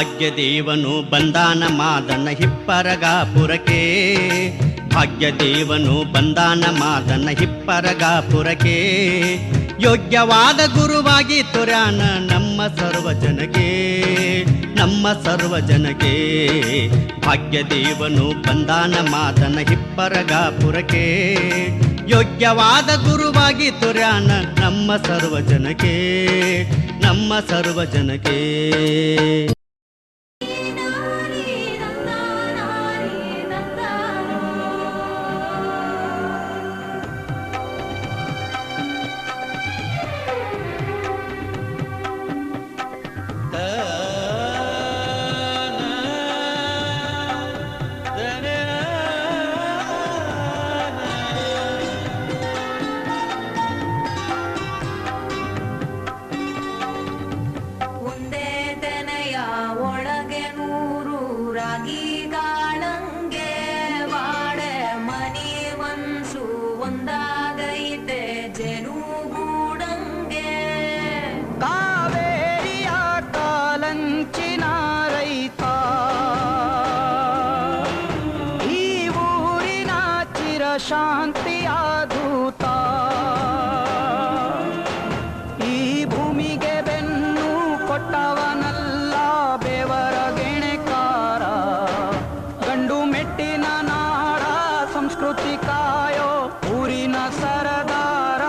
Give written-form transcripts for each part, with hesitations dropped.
ಭಾಗ್ಯದೇವನು ಬಂದಾನ ಮಾದನ ಹಿಪ್ಪರಗಾಪುರಕ್ಕೆ, ಭಾಗ್ಯದೇವನು ಬಂದಾನ ಮಾದನ ಹಿಪ್ಪರಗಾಪುರಕ್ಕೆ. ಯೋಗ್ಯವಾದ ಗುರುವಾಗಿ ತೋರ್ಯಾನ ನಮ್ಮ ಸರ್ವಜನಗೆ, ನಮ್ಮ ಸರ್ವಜನಗೆ. ಭಾಗ್ಯದೇವನು ಬಂದಾನ ಮಾದನ ಹಿಪ್ಪರಗಾಪುರಕ್ಕೆ, ಯೋಗ್ಯವಾದ ಗುರುವಾಗಿ ತೋರ್ಯಾನ ನಮ್ಮ ಸರ್ವಜನಗೆ, ನಮ್ಮ ಸರ್ವಜನಗೆ. ಶಾಂತಿಯ ದೂತ ಈ ಭೂಮಿಗೆ ಬೆನ್ನು ಕೊಟ್ಟವನಲ್ಲ ಬೆವರ ಗೆಣೆಕಾರ. ಗಂಡು ಮೆಟ್ಟಿನ ನಾಡ ಸಂಸ್ಕೃತಿ ಕಾಯೋ ಊರಿನ ಸರದಾರ.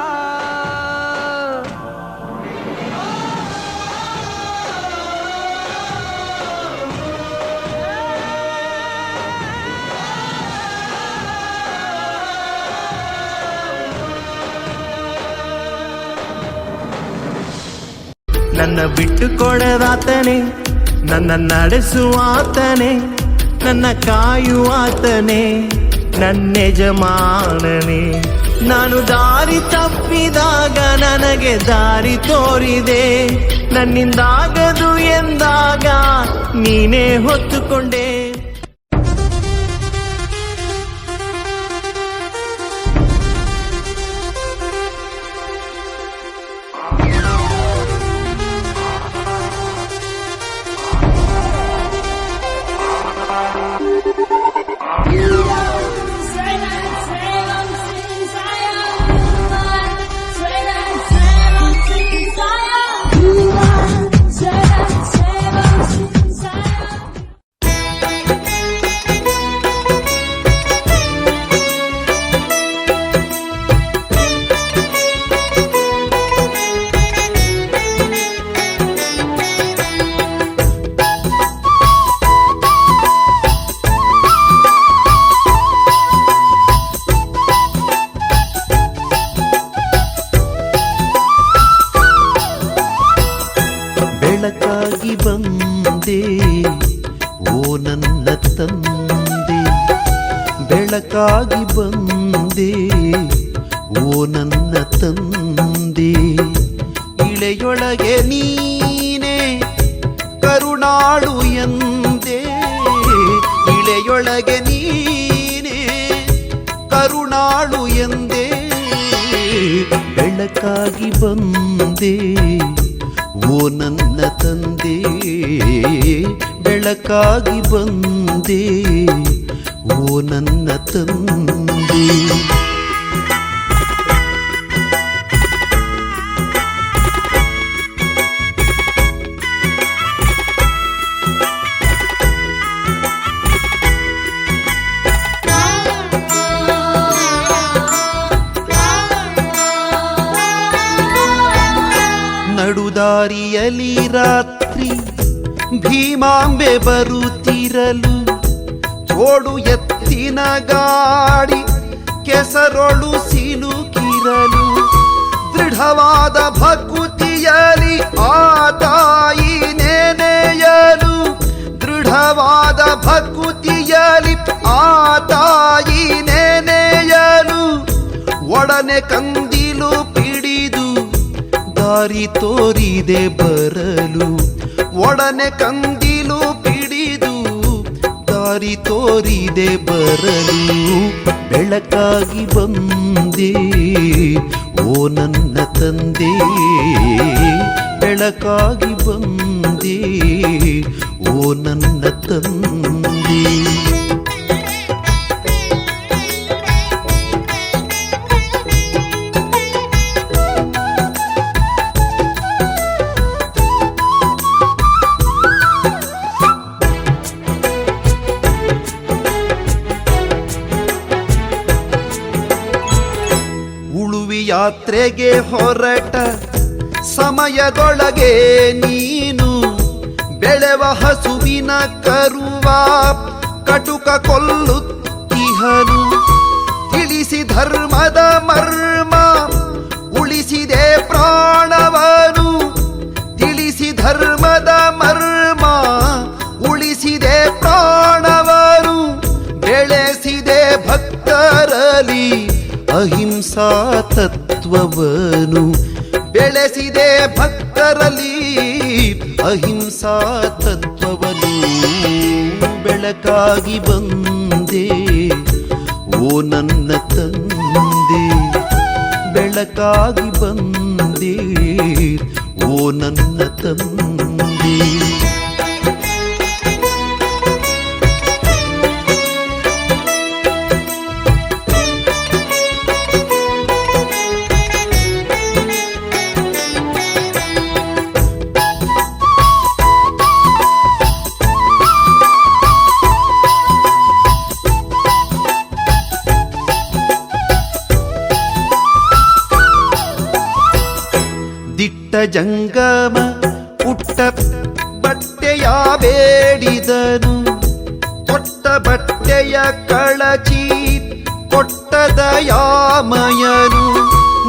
ನನ್ನ ಬಿಟ್ಟು ಕೊಡದಾತನೆ, ನನ್ನ ನಡೆಸುವಾತನೆ, ನನ್ನ ಕಾಯುವಾತನೆ, ನನ್ನ ಯಜಮಾನನೆ. ನಾನು ದಾರಿ ತಪ್ಪಿದಾಗ ನನಗೆ ದಾರಿ ತೋರಿದೆ, ನನ್ನಿಂದಾಗದು ಎಂದಾಗ ನೀನೇ ಹೊತ್ತುಕೊಂಡೆ. ಬೆಳಕಾಗಿ ಬಂದೆ ಓ ನನ್ನ ತಂದೆ, ಬೆಳಕಾಗಿ ಬಂದೆ ಓ ನನ್ನ ತಂದೆ. ಇಳೆಯೊಳಗೆ ನೀನೆ ಕರುಣಾಳು ಎಂದೆ, ಇಳೆಯೊಳಗೆ ನೀನೆ ಕರುಣಾಳು ಎಂದೆ. ಬೆಳಕಾಗಿ ಬಂದೆ ಓ ನನ್ನ ತಂದೆ, ಬೆಳಕಾಗಿ ಬಂದೆ ಓ ನನ್ನ ತಂದೆ. ನಡುದಾರಿಯಲಿ ರಾತ್ರಿ ಭೀಮಾಂಬೆ ಬರುತ್ತಿರಲು, ಜೋಡು ಎತ್ತಿನ ಗಾಡಿ ಕೆಸರೊಳು ಸಿಲುಕಿರಲು, ದೃಢವಾದ ಭಕುತಿಯಲಿ ಆ ತಾಯಿ ನೆನೆಯಲು, ದೃಢವಾದ ಭಕುತಿಯಲಿ ಆ ತಾಯಿ ನೆನೆಯಲು. ಒಡನೆ ಕಂದಿಲು ಪಿಡಿದು ದಾರಿ ತೋರಿದೆ ಬರಲು, ಒಡನೆ ಕಂದಿಲು ಪಿಡಿದು ದಾರಿ ತೋರಿದೆ ಬರಲು. ಬೆಳಕಾಗಿ ಬಂದೆ ಓ ನನ್ನ ತಂದೆ, ಬೆಳಕಾಗಿ ಬಂದೆ ಓ ನನ್ನ ತಂದೆ. ಉಳುವಿ ಯಾತ್ರೆಗೆ ಹೊರಟ ಸಮಯದೊಳಗೆ ನೀನು ಬೆಳೆವ ಹಸುವಿನ ಕರುವ ಕಟುಕ ಕೊಲ್ಲುತ್ತಿಹನು. ತಿಳಿಸಿ ಧರ್ಮದ ಮರ್ಮ ಉಳಿಸಿದೆ ಪ್ರಾಣವನು. ತಿಳಿಸಿ ಧರ್ಮದ ಮರ್ಮ ಉಳಿಸಿದೆ ಪ್ರಾಣವನು. ಬೆಳೆಸಿದೆ ಭಕ್ತರಲ್ಲಿ ಅಹಿಂಸಾ ತತ್ವವನು. ಬೆಳೆಸಿದೆ ಭಕ್ತರಲ್ಲಿ ಅಹಿಂಸಾ ತತ್ವವನು. ಬೆಳಕಾಗಿ ಬಂದೆ ಓ ನನ್ನ ತಂದೆ. ಬೆಳಕಾಗಿ ಬಂದೆ ಓ ನನ್ನ ತಂದೆ. ದಿಟ್ಟ ಜಂಗಮ ಪುಟ್ಟ ಬಟ್ಟೆಯ ಬೇಡಿದನು. ತೊಟ್ಟ ಬಟ್ಟೆಯ ಕಳಚಿ ಕೊಟ್ಟ ದಯಾಮಯನು.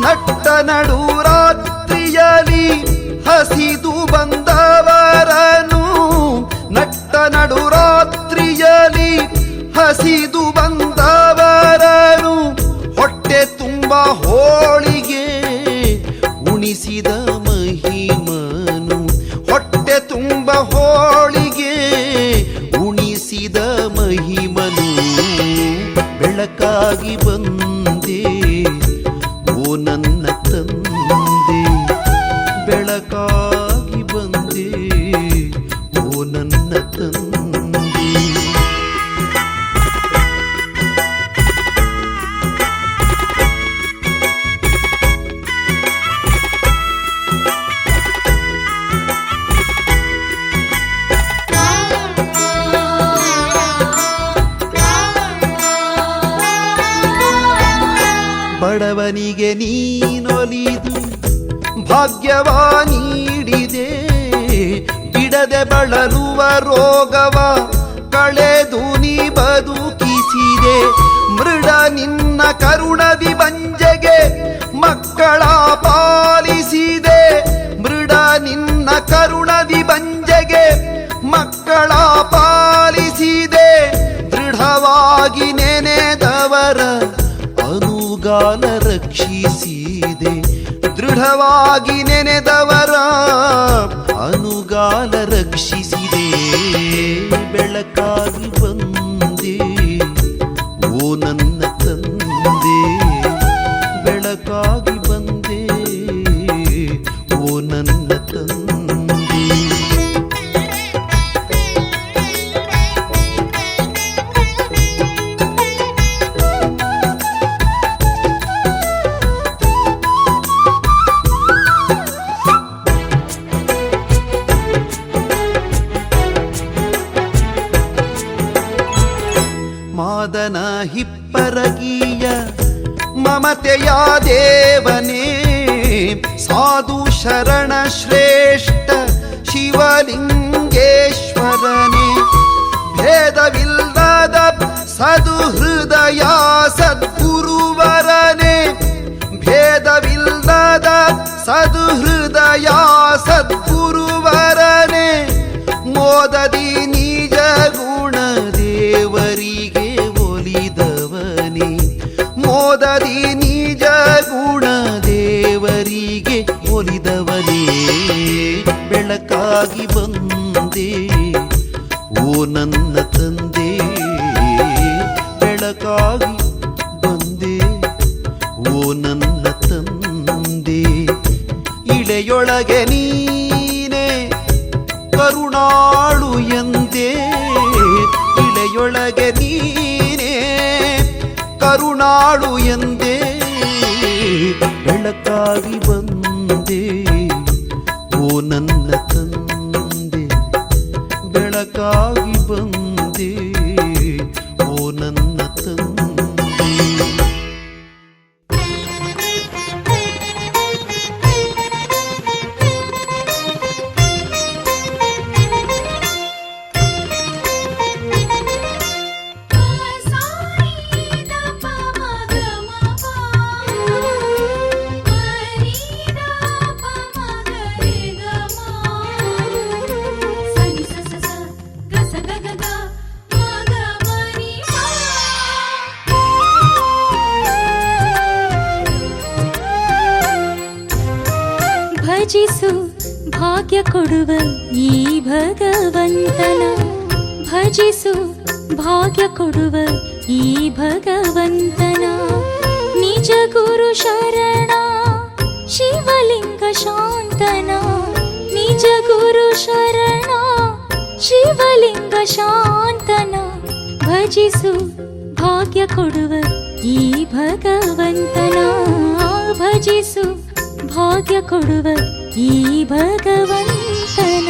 ನಟ್ಟ ನಡು ರಾತ್ರಿಯಲಿ ಹಸಿದು ಬಂದವರನು. ನಟ್ಟ ನಡು ರಾತ್ರಿಯಲಿ ಹಸಿದು ಬಂದವರನು. ಹೊಟ್ಟೆ ತುಂಬ ಹೋಳಿಗೆ ಉಣಿಸಿದ ಮಹಿಮನು. ಹೊಟ್ಟೆ ತುಂಬ ಹೋಳಿಗೆ ಉಣಿಸಿದ ಮಹಿಮನು. ಬೆಳಕಾಗಿ ಬಂದೆ ಓ ನನ್ನ ತಂದೆ. ಬೆಳಕಾಗಿ ಬಂದೆ ಓ ನನ್ನ ತಂದೆ. ಬಡವನಿಗೆ ನೀನೊಲಿದು ಭಾಗ್ಯವ ನೀಡಿದೆ. ಬಿಡದೆ ಬಳಲುವ ರೋಗವ ಕಳೆದು ನೀ ಬದುಕಿಸಿದೆ. ಮೃಡ ನಿನ್ನ ಕರುಣದಿ ಬಂಜೆಗೆ ಮಕ್ಕಳ ಪಾಲಿಸಿದೆ. ಮೃಡ ನಿನ್ನ ಕರುಣದಿ ಬಂಜೆಗೆ ಮಕ್ಕಳ ಪಾಲಿಸಿದೆ. ದೃಢವಾಗಿ ನೆನೆದವರ ಅನುಗಾಲ ರಕ್ಷಿಸಿದೆ. ದೃಢವಾಗಿ ನೆನೆದವರ ಅನುಗಾಲ ರಕ್ಷಿಸಿದೆ. ಬೆಳಕಾಗಿ ಬಂದೆ ಓ ನನ್ನ ತಂದೆ. ಬೆಳಕಾಗಿ ಬಂದೆ ಓ ನನ್ನ ತಂದೆ. ಮಾದನ ಹಿಪ್ಪರಗಿಯ ಮಮತೆಯ ದೇವನೇ. ಸಾಧು ಶರಣ ಶ್ರೇಷ್ಠ ಶಿವಲಿಂಗೇಶ್ವರನೇ. ಭೇದವಿಲ್ಲದ ಸದುಹೃದಯ ಸದ್ಗುರುವರನೇ. ಭೇದವಿಲ್ಲದ ಸದುಹೃದಯ ಸದ್ಗುರುವರನೇ. ಮೋದದಿ ನಿಜ ಗುಣ ದೇವರಿಗೆ ಒಲಿದವನೇ. ಮೋದದಿ ನಿಜ ಗುಣ ದೇವರಿಗೆ ಒಲಿದವನೇ. ಬೆಳಕಾಗಿ ಬಂದೆ ಓ ನನ್ನ ತಂದೆ. ಬೆಳಕಾಗಿ ಬಂದೆ ಓ ನನ್ನ ತಂದೆ. ಇಳೆಯೊಳಗೆ ನೀನೆ ಕರುಣಾಳು ಎಂದು ಕರುಣಾಳು ಎಂದೇ ಬೆಳಕಾಗಿ ಬಂದೆ ಓ ನನ್ನ ತಂದೆ, ಬೆಳಕಾಗಿ ಬಂದೆ ಓ ನನ್ನ ತಂದೆ. ಭಜಿಸು ಭಾಗ್ಯ ಕೊಡುವ ಈ ಭಗವಂತನ, ಭಜಿಸು ಭಾಗ್ಯ ಕೊಡುವ ಈ ಭಗವಂತನ. ನಿಜ ಗುರು ಶರಣ ಶಿವಲಿಂಗ ಶಾಂತನ, ನಿಜ ಗುರು ಶರಣ ಶಿವಲಿಂಗ ಶಾಂತನ. ಭಜಿಸು ಭಾಗ್ಯ ಕೊಡುವ ಈ ಭಗವಂತನ, ಭಜಿಸು ಭಾಗ್ಯ ಕೊಡುವ ಈ ಭಗವಂತನ.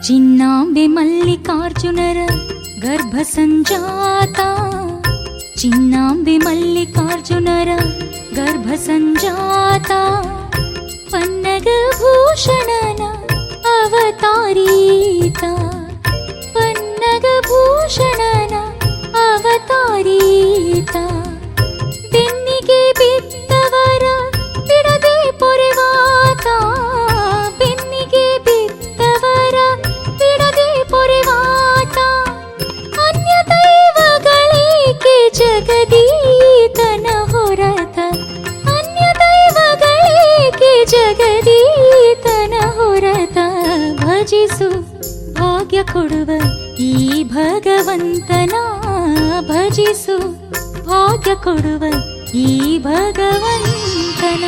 ಚಿನ್ನಾಂಬೆ ಮಲ್ಲಿಕಾರ್ಜುನರ ಗರ್ಭ ಸಂಜಾತ, ಚಿನ್ನಾಂಬೆ ಮಲ್ಲಿಕಾರ್ಜುನರ ಗರ್ಭ ಸಂಜಾತ. ಪನ್ನಗ ಭೂಷಣನ ಅವತಾರೀತ, ಪನ್ನಗ ಭೂಷಣನ ಅವತಾರೀತ. ಬೆನ್ನಿಗೆ ಬಿದ್ದವರ ಬಿಡದೆ ಪೊರೆವಾತ, ಬೆನ್ನಿಗೆ ಬಿದ್ದವರ ಬಿಡದೆ ಪೊರೆವಾತ. ಅನ್ಯ ದೈವಗಳೇಕೆ ಜಗದೀತನ ಹೊರತ, ಅನ್ಯ ದೈವಗಳೇಕೆ ಜಗದೀತನ ಹೊರತ. ಭಜಿಸು ಭಾಗ್ಯ ಕೊಡುವ ಈ ಭಗವಂತನ, ಭಜಿಸು ಭಾಗ್ಯ ಕೊಡುವ ಈ ಭಗವಂತನ.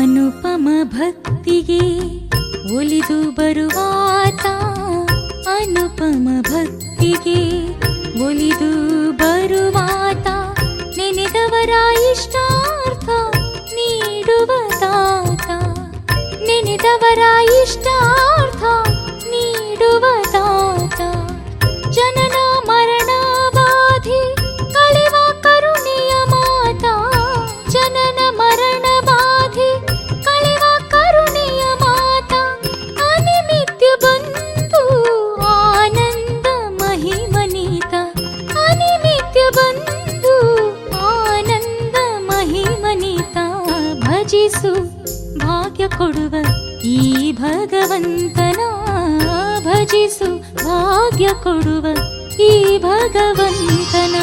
ಅನುಪಮ ಭಕ್ತಿಗೆ ಒಲಿದು ಬರುವಾತ, ಅನುಪಮ ಭಕ್ತಿಗೆ ಒಲಿದು ಬರುವಾತ. ನೆನೆದವರ ಇಷ್ಟಾರ್ಥ ನೀಡುವ ತಾತ, ನೆನೆದವರ ಇಷ್ಟಾರ್ಥ ನೀಡುವ ತಾತ. ಜನನ ಮರಣವಾಧಿ ಕಳೆವ ಕರುಣೆಯ ಮಾತ, ಜನನ ಮರಣವಾಧಿ ಕಳೆವ ಕರುಣೆಯ ಮಾತ. ಅನಿಮಿತ್ಯ ಬಂಧು ಆನಂದ ಮಹಿಮನೀತ, ಅನಿಮಿತ್ಯ ಬಂಧು ಆನಂದ ಮಹಿಮನೀತ. ಭಜಿಸು ಭಾಗ್ಯ ಕೊಡುವ ಈ ಭಗವಂತನ, ಭಜಿಸು ಭಾಗ್ಯ ಕೊಡುವ ಈ ಭಗವಂತನ.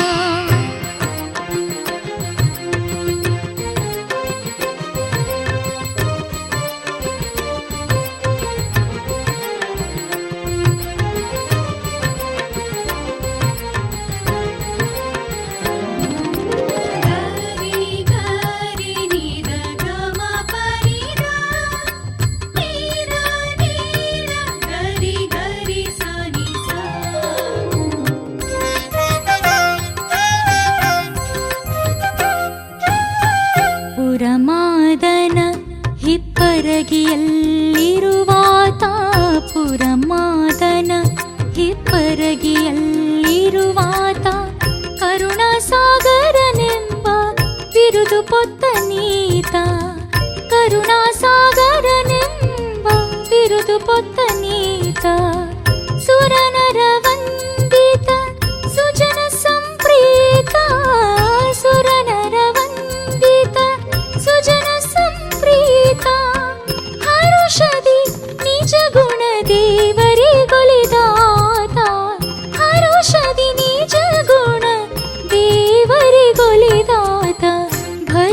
ಪುರಮಾದನ ಹಿಪ್ಪರಗಿಯಲ್ಲಿರುವಾತ, ಪುರಮಾದನ ಹಿಪ್ಪರಗಿಯಲ್ಲಿರುವಾತ. ಕರುಣಾಸಾಗರನ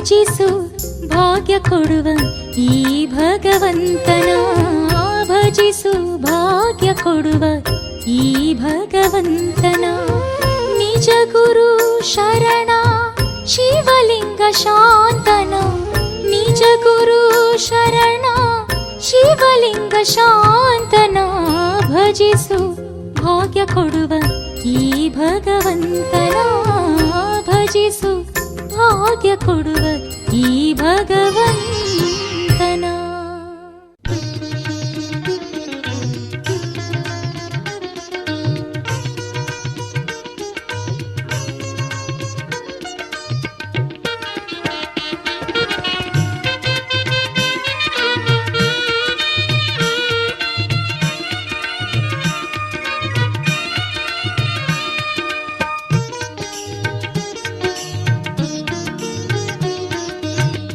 ಭಜಿಸು ಭಾಗ್ಯ ಕೊಡುವ ಈ ಭಗವಂತನ ಭಜಿಸು ಭಾಗ್ಯ ಕೊಡುವ ಈ ಭಗವಂತನ ನಿಜ ಗುರು ಶರಣ ಶಿವಲಿಂಗ ಶಾಂತನ ನಿಜ ಗುರು ಶರಣ ಶಿವಲಿಂಗ ಶಾಂತನ ಭಜಿಸು ಭಾಗ್ಯ ಕೊಡುವ ಈ ಭಗವಂತನ ಭಜಿಸು ಭಾಗ್ಯ ಕೊಡುವ ಈ ಭಗವಂತನ.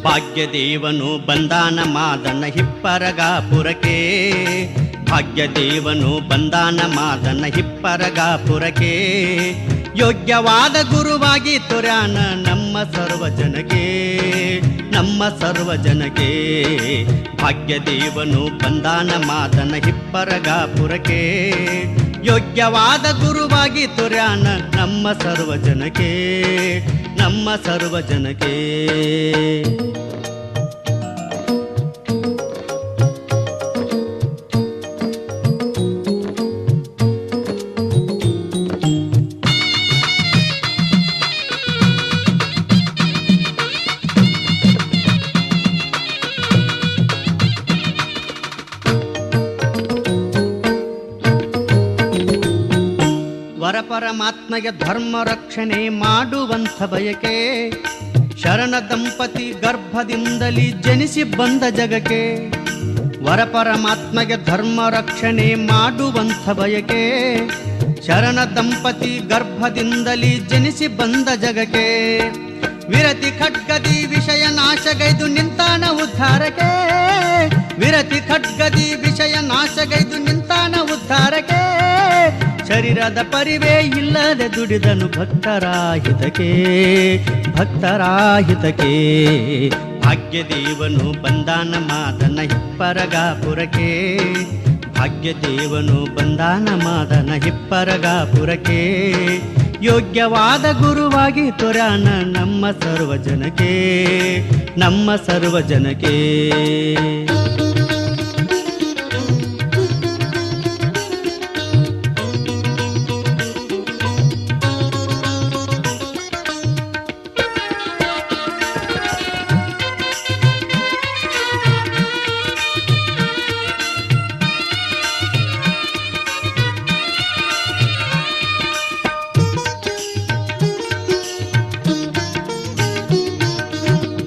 ಭಾಗ್ಯದೇವನು ಬಂದಾನ ಮಾದನ ಹಿಪ್ಪರಗಾಪುರಕ್ಕೆ ಭಾಗ್ಯದೇವನು ಬಂದಾನ ಮಾದನ ಹಿಪ್ಪರಗಾಪುರಕ್ಕೆ ಯೋಗ್ಯವಾದ ಗುರುವಾಗಿ ತೋರ್ಯಾನ ನಮ್ಮ ಸರ್ವಜನಕ್ಕೆ ನಮ್ಮ ಸರ್ವಜನಕ್ಕೆ ಭಾಗ್ಯದೇವನು ಬಂದಾನ ಮಾದನ ಹಿಪ್ಪರಗಾಪುರಕ್ಕೆ ಯೋಗ್ಯವಾದ ಗುರುವಾಗಿ ತೋರ್ಯಾನ ನಮ್ಮ ಸರ್ವಜನಕ್ಕೆ ನಮ್ಮ ಸರ್ವಜನಕ್ಕೆ. ವರಪರಮಾತ್ಮಗೆ ಧರ್ಮ ರಕ್ಷಣೆ ಮಾಡುವಂಥ ಬಯಕೆ ಶರಣ ದಂಪತಿ ಗರ್ಭದಿಂದಲೇ ಜನಿಸಿ ಬಂದ ಜಗಕ್ಕೆ ವರಪರಮಾತ್ಮಗೆ ಧರ್ಮ ರಕ್ಷಣೆ ಮಾಡುವಂಥ ಬಯಕೆ ಶರಣ ದಂಪತಿ ಗರ್ಭದಿಂದಲೇ ಜನಿಸಿ ಬಂದ ಜಗಕ್ಕೆ ವಿರತಿ ಖಡ್ಗದಿ ವಿಷಯ ನಾಶಗೈದು ನಿಂತಾನ ಉದ್ಧಾರಕ್ಕೆ ವಿರತಿ ಖಡ್ಗದಿ ವಿಷಯ ನಾಶಗೈದು ನಿಂತಾನ ಉದ್ಧಾರಕ್ಕೆ ಶರೀರದ ಪರಿವೇ ಇಲ್ಲದೆ ದುಡಿದನು ಭಕ್ತರಾಹಿತಕ್ಕೆ ಭಕ್ತರಾಹಿತಕ್ಕೆ ಭಾಗ್ಯದೇವನು ಬಂದಾನ ಮಾದನ ಹಿಪ್ಪರಗಾಪುರಕ್ಕೆ ಭಾಗ್ಯದೇವನು ಬಂದಾನ ಮಾದನ ಹಿಪ್ಪರಗಾಪುರಕ್ಕೆ ಯೋಗ್ಯವಾದ ಗುರುವಾಗಿ ತೋರ್ಯಾನ ನಮ್ಮ ಸರ್ವಜನಕ್ಕೆ ನಮ್ಮ ಸರ್ವಜನಕ್ಕೆ.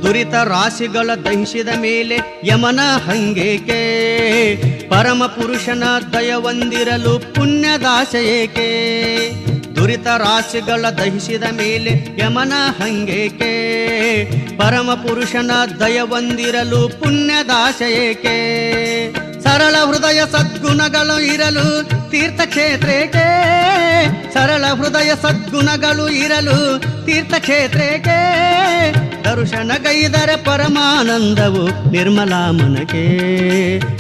ದುರಿತ ರಾಶಿಗಳ ದಹಿಸಿದ ಮೇಲೆ ಯಮನ ಹಂಗೇಕೆ ಪರಮ ಪುರುಷನ ದಯವೊಂದಿರಲು ಪುಣ್ಯದಾಶ ಏಕೆ ದುರಿತ ರಾಶಿಗಳ ದಹಿಸಿದ ಮೇಲೆ ಯಮನ ಹಂಗೇಕೆ ಪರಮ ಪುರುಷನ ದಯವೊಂದಿರಲು ಪುಣ್ಯದಾಶ ಏಕೆ ಸರಳ ಹೃದಯ ಸದ್ಗುಣಗಳು ಇರಲು ತೀರ್ಥಕ್ಷೇತ್ರಕ್ಕೆ ಸರಳ ಹೃದಯ ಸದ್ಗುಣಗಳು ಇರಲು ತೀರ್ಥಕ್ಷೇತ್ರಕ್ಕೆ ದರ್ಶನಗೈದರೆ ಪರಮಾನಂದವು ನಿರ್ಮಲಾ ಮನಕೆ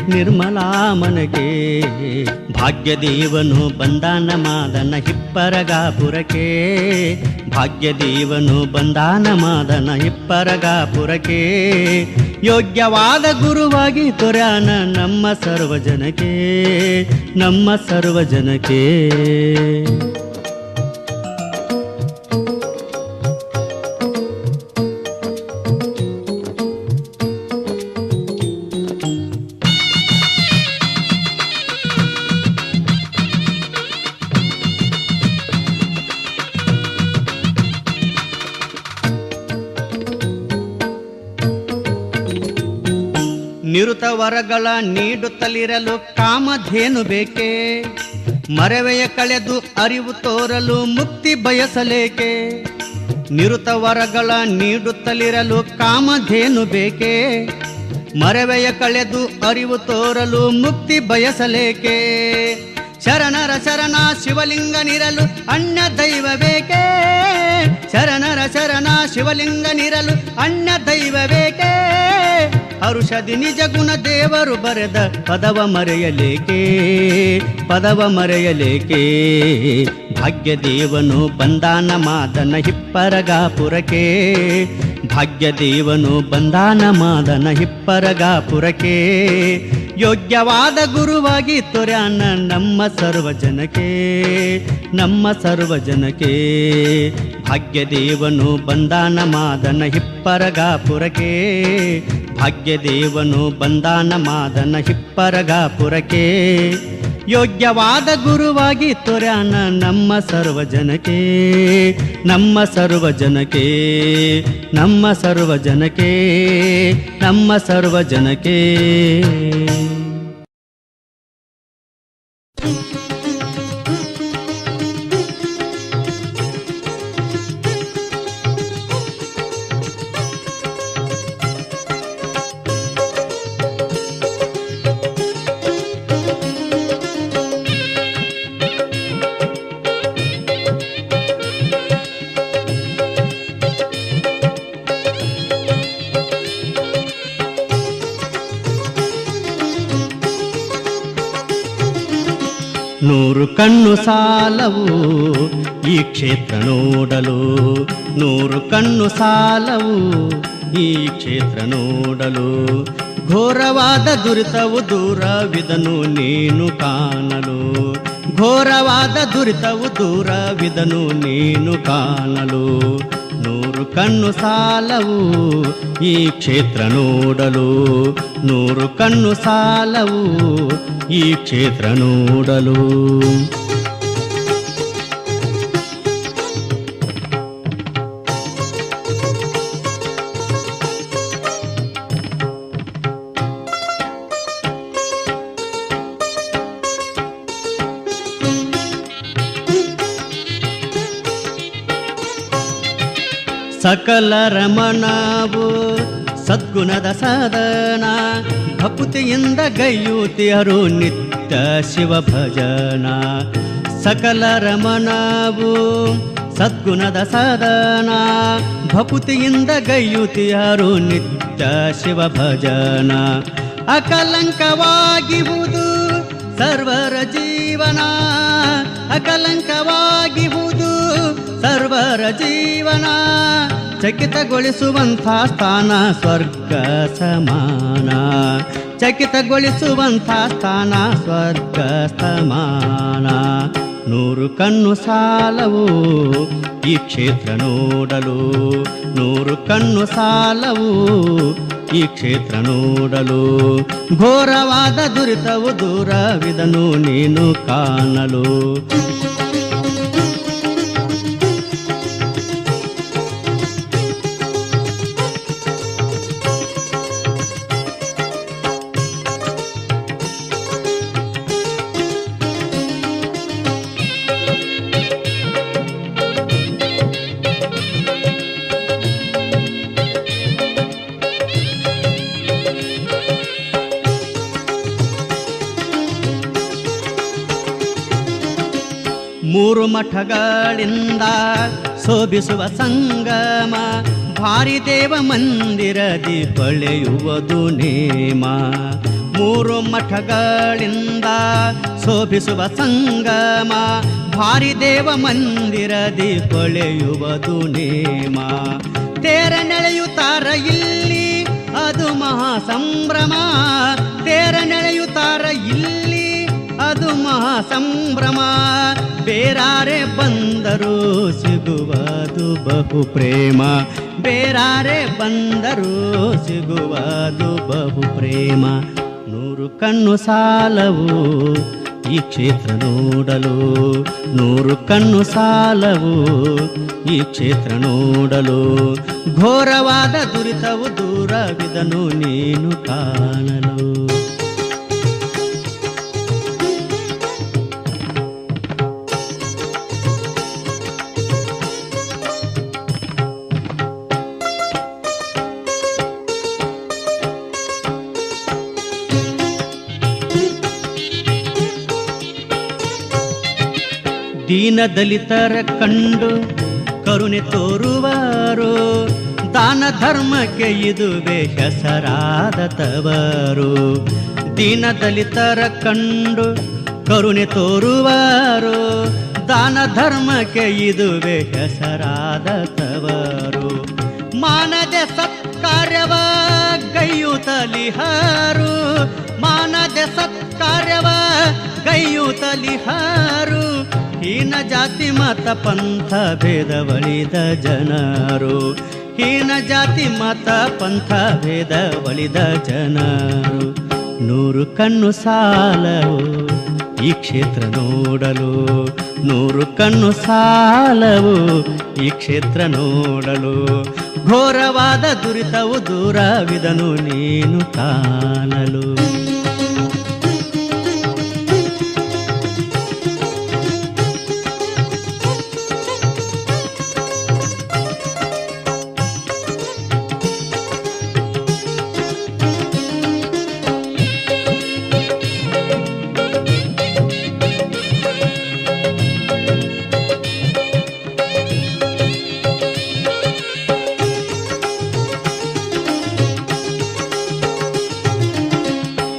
ನಿರ್ಮಲಾ ಮನಕೆ ಭಾಗ್ಯದೇವನು ಬಂದಾನ ಮಾದನ ಹಿಪ್ಪರಗಾಪುರಕ್ಕೆ ಭಾಗ್ಯದೇವನು ಬಂದಾನ ಮಾದನ ಹಿಪ್ಪರಗಾಪುರಕ್ಕೆ ಯೋಗ್ಯವಾದ ಗುರುವಾಗಿ ತೋರ್ಯಾನ ನಮ್ಮ ಸರ್ವಜನಕ್ಕೆ ನಮ್ಮ ಸರ್ವಜನಕ್ಕೆ. ನಿರುತ ವರಗಳ ನೀಡುತ್ತಲಿರಲು ಕಾಮಧೇನು ಬೇಕೆ ಮರವೆಯ ಕಳೆದು ಅರಿವು ತೋರಲು ಮುಕ್ತಿ ಬಯಸಲೇಕೆ ನಿರುತ ವರಗಳ ನೀಡುತ್ತಲಿರಲು ಕಾಮಧೇನು ಬೇಕೆ ಮರವೆಯ ಕಳೆದು ಅರಿವು ತೋರಲು ಮುಕ್ತಿ ಬಯಸಲೇಕೆ ಶರಣರ ಶರಣ ಶಿವಲಿಂಗನಿರಲು ಅಣ್ಣ ದೈವ ಬೇಕೇ, ಶರಣರ ಶರಣ ಶಿವಲಿಂಗನಿರಲು ಅಣ್ಣ ದೈವ ಬೇಕೇ. ಹರುಷದಿ ನಿಜ ಗುಣ ದೇವರು ಬರೆದ ಪದವ ಮರೆಯಲೇಕೆ, ಪದವ ಮರೆಯಲೇಕೆ. ಭಾಗ್ಯದೇವನು ಬಂದಾನ ಮಾದನ ಹಿಪ್ಪರಗಾಪುರಕ್ಕೆ, ಭಾಗ್ಯದೇವನು ಬಂದಾನ ಮಾದನ ಹಿಪ್ಪರಗಾಪುರಕ್ಕೆ. ಯೋಗ್ಯವಾದ ಗುರುವಾಗಿ ತೊರ್ಯಾನ ನಮ್ಮ ಸರ್ವಜನಕ್ಕೆ, ನಮ್ಮ ಸರ್ವಜನಕ್ಕೆ. ಭಾಗ್ಯದೇವನು ಬಂದಾನ ಮಾದನ ಹಿಪ್ಪರಗಾಪುರಕ್ಕೆ, ಭಾಗ್ಯದೇವನು ಬಂದಾನ ಮಾದನ ಹಿಪ್ಪರಗಾಪುರಕ್ಕೆ. ಯೋಗ್ಯವಾದ ಗುರುವಾಗಿ ತೊರ್ಯಾನ ನಮ್ಮ ಸರ್ವಜನಕ್ಕೆ, ನಮ್ಮ ಸರ್ವಜನಕ್ಕೆ, ನಮ್ಮ ಸರ್ವಜನಕ್ಕೆ, ನಮ್ಮ ಸರ್ವಜನಕ್ಕೆ. ನೂರು ಕಣ್ಣು ಸಾಲವು ಈ ಕ್ಷೇತ್ರ ನೋಡಲು, ನೂರು ಕಣ್ಣು ಸಾಲವು ಈ ಕ್ಷೇತ್ರ ನೋಡಲು. ಘೋರವಾದ ದುರಿತವು ದೂರವಿದನು ನೀನು ಕಾಣಲು, ಘೋರವಾದ ದುರಿತವು ದೂರವಿದನು ನೀನು ಕಾಣಲು. ನೂರು ಕಣ್ಣು ಸಾಲವು ಈ ಕ್ಷೇತ್ರ ನೋಡಲು, ನೂರು ಕಣ್ಣು ಸಾಲವು ಈ ಕ್ಷೇತ್ರ ನೋಡಲು. ಸಕಲರ ಮನವು ಸದ್ಗುಣದ ಸಾಧನ, ಭಕ್ತಿಯಿಂದ ಗೈಯುತಿಯರು ನಿತ್ಯ ಶಿವ ಭಜನ. ಸಕಲರ ಮನವು ಸದ್ಗುಣದ ಸಾಧನ, ಭಕ್ತಿಯಿಂದ ಗೈಯುತಿಯರು ನಿತ್ಯ ಶಿವ ಭಜನ. ಅಕಲಂಕವಾಗಿಹುದು ಸರ್ವರ ಜೀವನ, ಅಕಲಂಕವಾಗಿಹುದು ಸರ್ವರ ಜೀವನ. ಚಕಿತಗೊಳಿಸುವಂಥ ಸ್ಥಾನ ಸ್ವರ್ಗ ಸಮಾನ, ಚಕಿತಗೊಳಿಸುವಂಥ ಸ್ಥಾನ ಸ್ವರ್ಗ ಸಮಾನ. ನೂರು ಕಣ್ಣು ಸಾಲವು ಈ ಕ್ಷೇತ್ರ ನೋಡಲು, ನೂರು ಕಣ್ಣು ಸಾಲವು ಈ ಕ್ಷೇತ್ರ ನೋಡಲು. ಘೋರವಾದ ದುರಿತವು ದೂರವಿದನು ನೀನು ಕಾಣಲು. ಮೂರು ಮಠಗಳಿಂದ ಶೋಭಿಸುವ ಸಂಗಮ, ಭಾರಿ ದೇವ ಮಂದಿರದಿ ಹೊಳೆಯುವುದು ನೇಮ. ಮೂರು ಮಠಗಳಿಂದ ಶೋಭಿಸುವ ಸಂಗಮ, ಭಾರಿ ದೇವ ಮಂದಿರದಿ ಹೊಳೆಯುವುದು ನೇಮ. ತೇರ ನೆಳೆಯುತ್ತಾರ ಇಲ್ಲಿ ಅದು ಮಹಾ ಸಂಭ್ರಮ, ತೇರ ನೆಳೆಯುತ್ತಾರ ಇಲ್ಲಿ ಅದು ಮಹಾ ಸಂಭ್ರಮ. ಬೇರಾರೆ ಬಂದರು ಸಿಗುವುದು ಬಹು ಪ್ರೇಮ, ಬೇರಾರೆ ಬಂದರು ಸಿಗುವುದು ಬಹು ಪ್ರೇಮ. ನೂರು ಕಣ್ಣು ಸಾಲವು ಈ ಕ್ಷೇತ್ರ ನೋಡಲು, ನೂರು ಕಣ್ಣು ಸಾಲವು ಈ ಕ್ಷೇತ್ರ ನೋಡಲು. ಘೋರವಾದ ದುರಿತವು ದೂರವಿದನು ನೀನು ಕಾಣಲು. ಹೀನ ದಲಿತರ ಕಂಡು ಕರುಣೆ ತೋರುವರು, ದಾನ ಧರ್ಮಕ್ಕೆ ಇದುವೇ ಹೆಸರಾದ ತವರು. ದೀನ ದಲಿತರ ಕಂಡು ಕರುಣೆ ತೋರುವರು, ದಾನ ಧರ್ಮಕ್ಕೆ ಇದುವೇ ಹೆಸರಾದ ತವರು. ಮಾನದೆ ಸತ್ಕಾರ್ಯವ ಗೈಯುತ್ತಲಿಹಾರು, ಮಾನದೆ ಸತ್ಕಾರ್ಯವ ಗೈಯುತ್ತಲಿಹಾರು. ಹೀನ ಜಾತಿ ಮತ ಪಂಥ ಭೇದವಳಿದ ಜನರು, ಹೀನ ಜಾತಿ ಮತ ಪಂಥ ಭೇದವಳಿದ ಜನರು. 100 ಕಣ್ಣು ಸಾಲವು ಈ ಕ್ಷೇತ್ರ ನೋಡಲು, 100 ಕಣ್ಣು ಸಾಲವು ಈ ಕ್ಷೇತ್ರ ನೋಡಲು. ಘೋರವಾದ ದುರಿತವು ದೂರವಿದನು ನೀನು ಕಾಣಲು.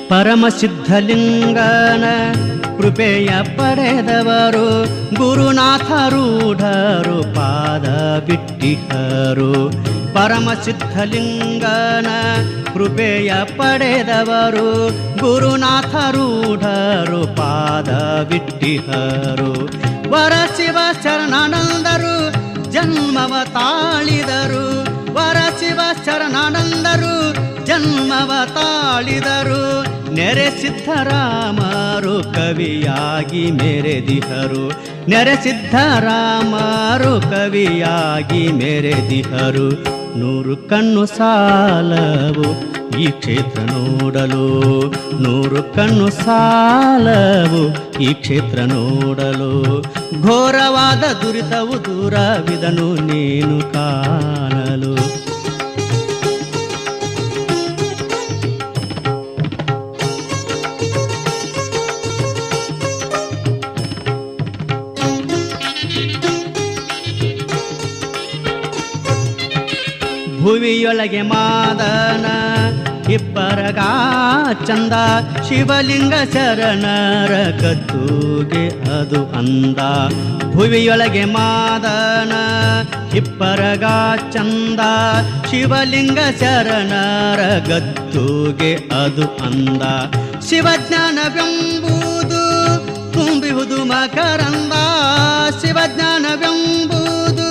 ಪರಮಸಿದ್ಧಲಿಂಗನ ಕೃಪೆಯ ಪಡೆದವರು, ಗುರುನಾಥರೂಢರು ಪಾದ ಬಿಟ್ಟಿಹರು. ಪರಮಸಿದ್ಧಲಿಂಗನ ಕೃಪೆಯ ಪಡೆದವರು, ಗುರುನಾಥರೂಢರು ಪಾದ ಬಿಟ್ಟಿಹರು. ವರ ಶಿವ ಶರಣಾನಂದರು ಜನ್ಮವ ತಾಳಿದರು, ವರ ಶಿವ ಶರಣಾನಂದರು ಜನ್ಮವ ತಾಳಿದರು. ನೆರೆ ಸಿದ್ಧರಾಮರು ಕವಿಯಾಗಿ ಮೆರೆದಿಹರು, ನೆರೆ ಸಿದ್ಧರಾಮರು ಕವಿಯಾಗಿ ಮೆರೆದಿಹರು. 100 ಕಣ್ಣು ಸಾಲವು ಈ ಕ್ಷೇತ್ರ ನೋಡಲು, 100 ಕಣ್ಣು ಸಾಲವು ಈ ಕ್ಷೇತ್ರ ನೋಡಲು. ಘೋರವಾದ ದುರಿತವು ದೂರವಿದನು ನೀನು ಕಾಣಲು. ಭುವಿಯೊಳಗೆ ಮಾದನ ಇಬ್ಬರಗ ಚಂದ, ಶಿವಲಿಂಗ ಶರಣರ ಕತ್ತುಗೆ ಅದು ಅಂದ. ಭುವಿಯೊಳಗೆ ಮಾದನ ಇಬ್ಬರಗ ಚಂದ, ಶಿವಲಿಂಗ ಶರಣರ ಗತ್ತುಗೆ ಅದು ಅಂದ. ಶಿವಜ್ಞಾನವೆಂಬುದು ತುಂಬಿಹುದು ಮಕರಂದ, ಶಿವಜ್ಞಾನವೆಂಬುದು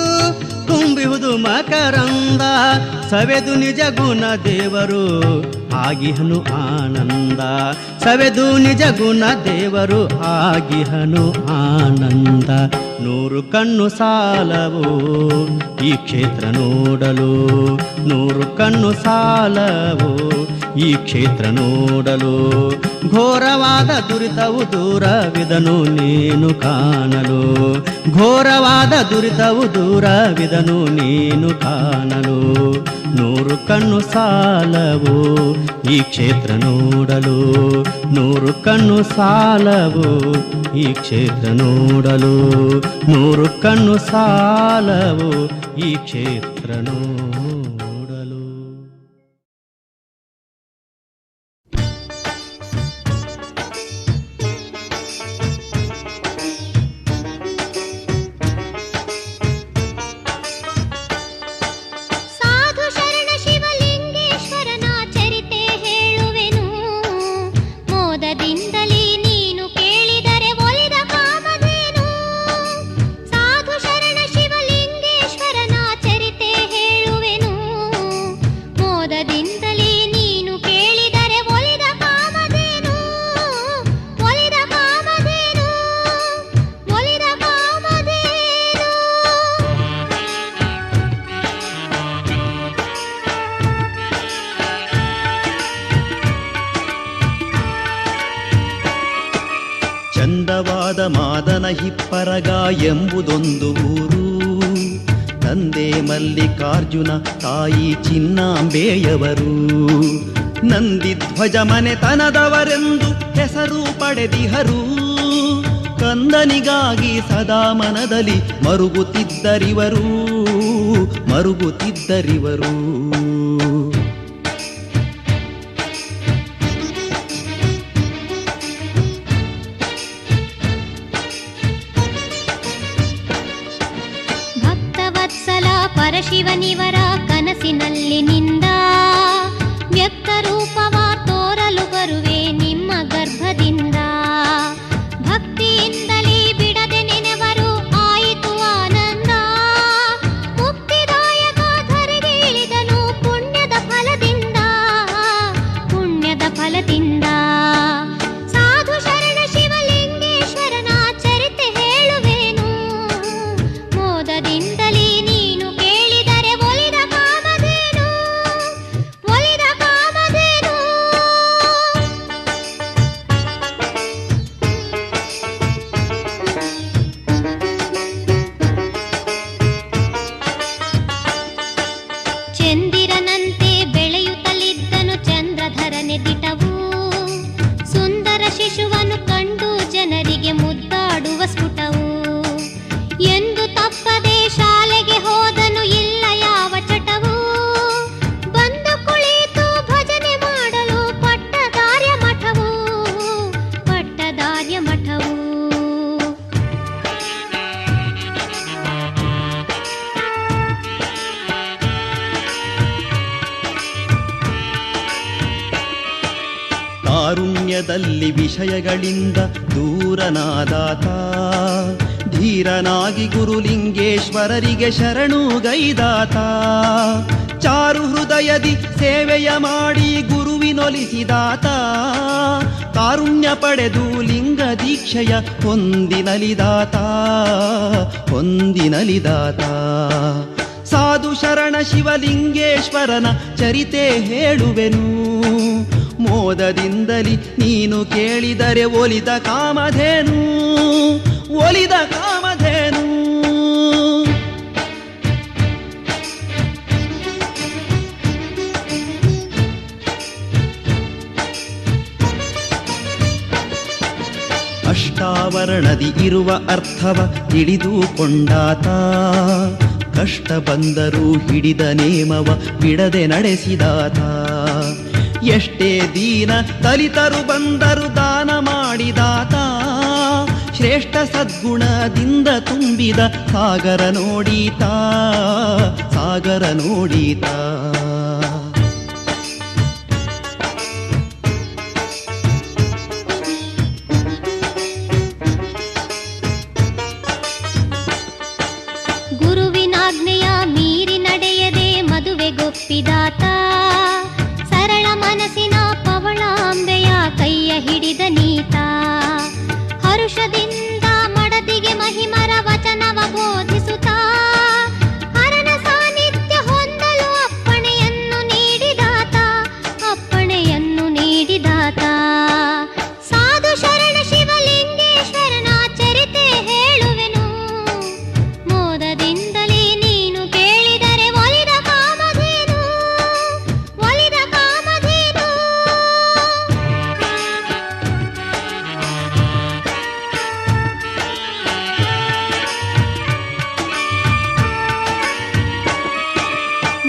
ತುಂಬಿಹುದು ಮಕರಂದ. ಸವೆದು ನಿಜ ಗುಣ ದೇವರು ಆಗಿಹನು ಆನಂದ, ಸವೆದು ನಿಜ ಗುಣ ದೇವರು ಆಗಿಹನು ಆನಂದ. 100 ಕಣ್ಣು ಸಾಲವು ಈ ಕ್ಷೇತ್ರ ನೋಡಲು, 100 ಕಣ್ಣು ಸಾಲವು ಈ ಕ್ಷೇತ್ರ ನೋಡಲು. ಘೋರವಾದ ದುರಿತವು ದೂರವಿದನು ನೀನು ಕಾಣಲು, ಘೋರವಾದ ದುರಿತವು ದೂರವಿದನು ನೀನು ಕಾಣಲು. 100 ಕಣ್ಣು ಸಾಲವು ಈ ಕ್ಷೇತ್ರ ನೋಡಲು, 100 ಕಣ್ಣು ಸಾಲವು ಈ ಕ್ಷೇತ್ರ ನೋಡಲು, 100 ಕಣ್ಣು ಸಾಲವು ಈ ಕ್ಷೇತ್ರ ನೋಡಲು. ಚಂದವಾದ ಮಾದನ ಹಿಪ್ಪರಗ ಎಂಬುದೊಂದು ಊರು. ತಂದೆ ಮಲ್ಲಿಕಾರ್ಜುನ, ತಾಯಿ ಚಿನ್ನಾಂಬೆಯವರು. ನಂದಿ ಧ್ವಜ ಮನೆತನದವರೆಂದು ಹೆಸರು ಪಡೆದಿಹರು. ಕಂದನಿಗಾಗಿ ಸದಾ ಮನದಲ್ಲಿ ಮರುಗುತ್ತಿದ್ದರಿವರು ಭಕ್ತವತ್ಸಲ ಪರಶಿವನಿವರ ಕನಸಿನಲ್ಲಿ ನಿಂದ ವ್ಯಕ್ತ ರೂಪವ ತೋರಲು ಬರುವೆ ನಿಮ್ಮ ಗರ್ಭದಿಂದ. ಭಕ್ತಿಯಿಂದಲೇ ಬಿಡದೆ ನೆನೆವರು ಆಯಿತು ಆನಂದ. ಮುಕ್ತಿದಾಯಕ ಧರೆಗೆ ಇಳಿದನು ಪುಣ್ಯದ ಫಲದಿಂದ. ಸಾಧು ಶರಣ ಶಿವಲಿಂಗೇಶ್ವರನ ಚರಿತೆ ಹೇಳುವೆನು. ಮೋದದಿಂದಲೇ ನೀನು ಕೇಳಿದರೆ ಒಲಿದ ಕಾಮಧೇನು. ಚಂದಿರನಂತೆ ಬೆಳೆಯುತ್ತಲಿದ್ದನು ಚಂದ್ರಧರನೆ ದಿಟವು. ಸುಂದರ ಶಿಶುವನ್ನು ಕಂಡು ಜನರಿಗೆ ಮುದ್ದಾಡುವ ಸ್ಫುಟವು. ಎಂದು ತಪ್ಪದೆ ಶಾಲೆಗೆ ಹೋದನು ಇಲ್ಲ ಯಾವ ಚಟವು. ಬಂದು ಕುಳಿತು ಭಜನೆ ಮಾಡಲು ಪಟ್ಟದಾರ್ಯ ಮಠವು. ಕಾರುಣ್ಯದಲ್ಲಿ ವಿಷಯಗಳಿಂದ ದೂರನಾದಾತ ಧೀರನಾಗಿ ಗುರುಲಿಂಗೇಶ್ವರರಿಗೆ ಶರಣುಗೈದಾತ. ಚಾರು ಹೃದಯದಿ ಸೇವೆಯ ಮಾಡಿ ಗುರುವಿನೊಲಿಸಿದಾತ. ಕಾರುಣ್ಯ ಪಡೆದು ಲಿಂಗ ದೀಕ್ಷೆಯ ಹೊಂದಿನಲಿದಾತ. ಸಾಧು ಶರಣ ಶಿವಲಿಂಗೇಶ್ವರನ ಚರಿತೆ ಹೇಳುವೆನು. ಮೋದದಿಂದಲಿ ನೀನು ಕೇಳಿದರೆ ಒಲಿದ ಕಾಮಧೇನು. ಅಷ್ಟಾವರಣದಿ ಇರುವ ಅರ್ಥವ ತಿಳಿದುಕೊಂಡಾತ. ಕಷ್ಟ ಬಂದರೂ ಹಿಡಿದ ನೇಮವ ಬಿಡದೆ ನಡೆಸಿದಾತ. ಎಷ್ಟೇ ದೀನ ದಲಿತರು ಬಂದರು ದಾನ ಮಾಡಿದಾತ. ಶ್ರೇಷ್ಠ ಸದ್ಗುಣದಿಂದ ತುಂಬಿದ ಸಾಗರ ನೋಡೀತ. ಗುರುವಿನಾಜ್ಞೆಯ ಮೀರಿ ನಡೆಯದೆ ಮದುವೆಗೊಪ್ಪಿದಾತ. ಸರಳ ಮನಸ್ಸಿನ ಪವಳಾಂಬೆಯ ಕೈಯ ಹಿಡಿದ ನೀತ. ಹರುಷದಿಂದ ಮಡದಿಗೆ ಮಹಿಮರ ವಚನವ ಬೋಧಿಸುತ್ತಾ. ಹರನ ಸಾನ್ನಿಧ್ಯ ಹೊಂದಲು ಅಪ್ಪಣೆಯನ್ನು ನೀಡಿದಾತ. ಸಾಧು ಶರಣ ಶಿವಲಿಂಗೇಶ್ವರನ ಚರಿತೆ ಹೇಳುವೆನು. ಮೋದದಿಂದಲೇ ನೀನು ಕೇಳಿದರೆ ಒಲಿದ ಕಾಮಧೇನು.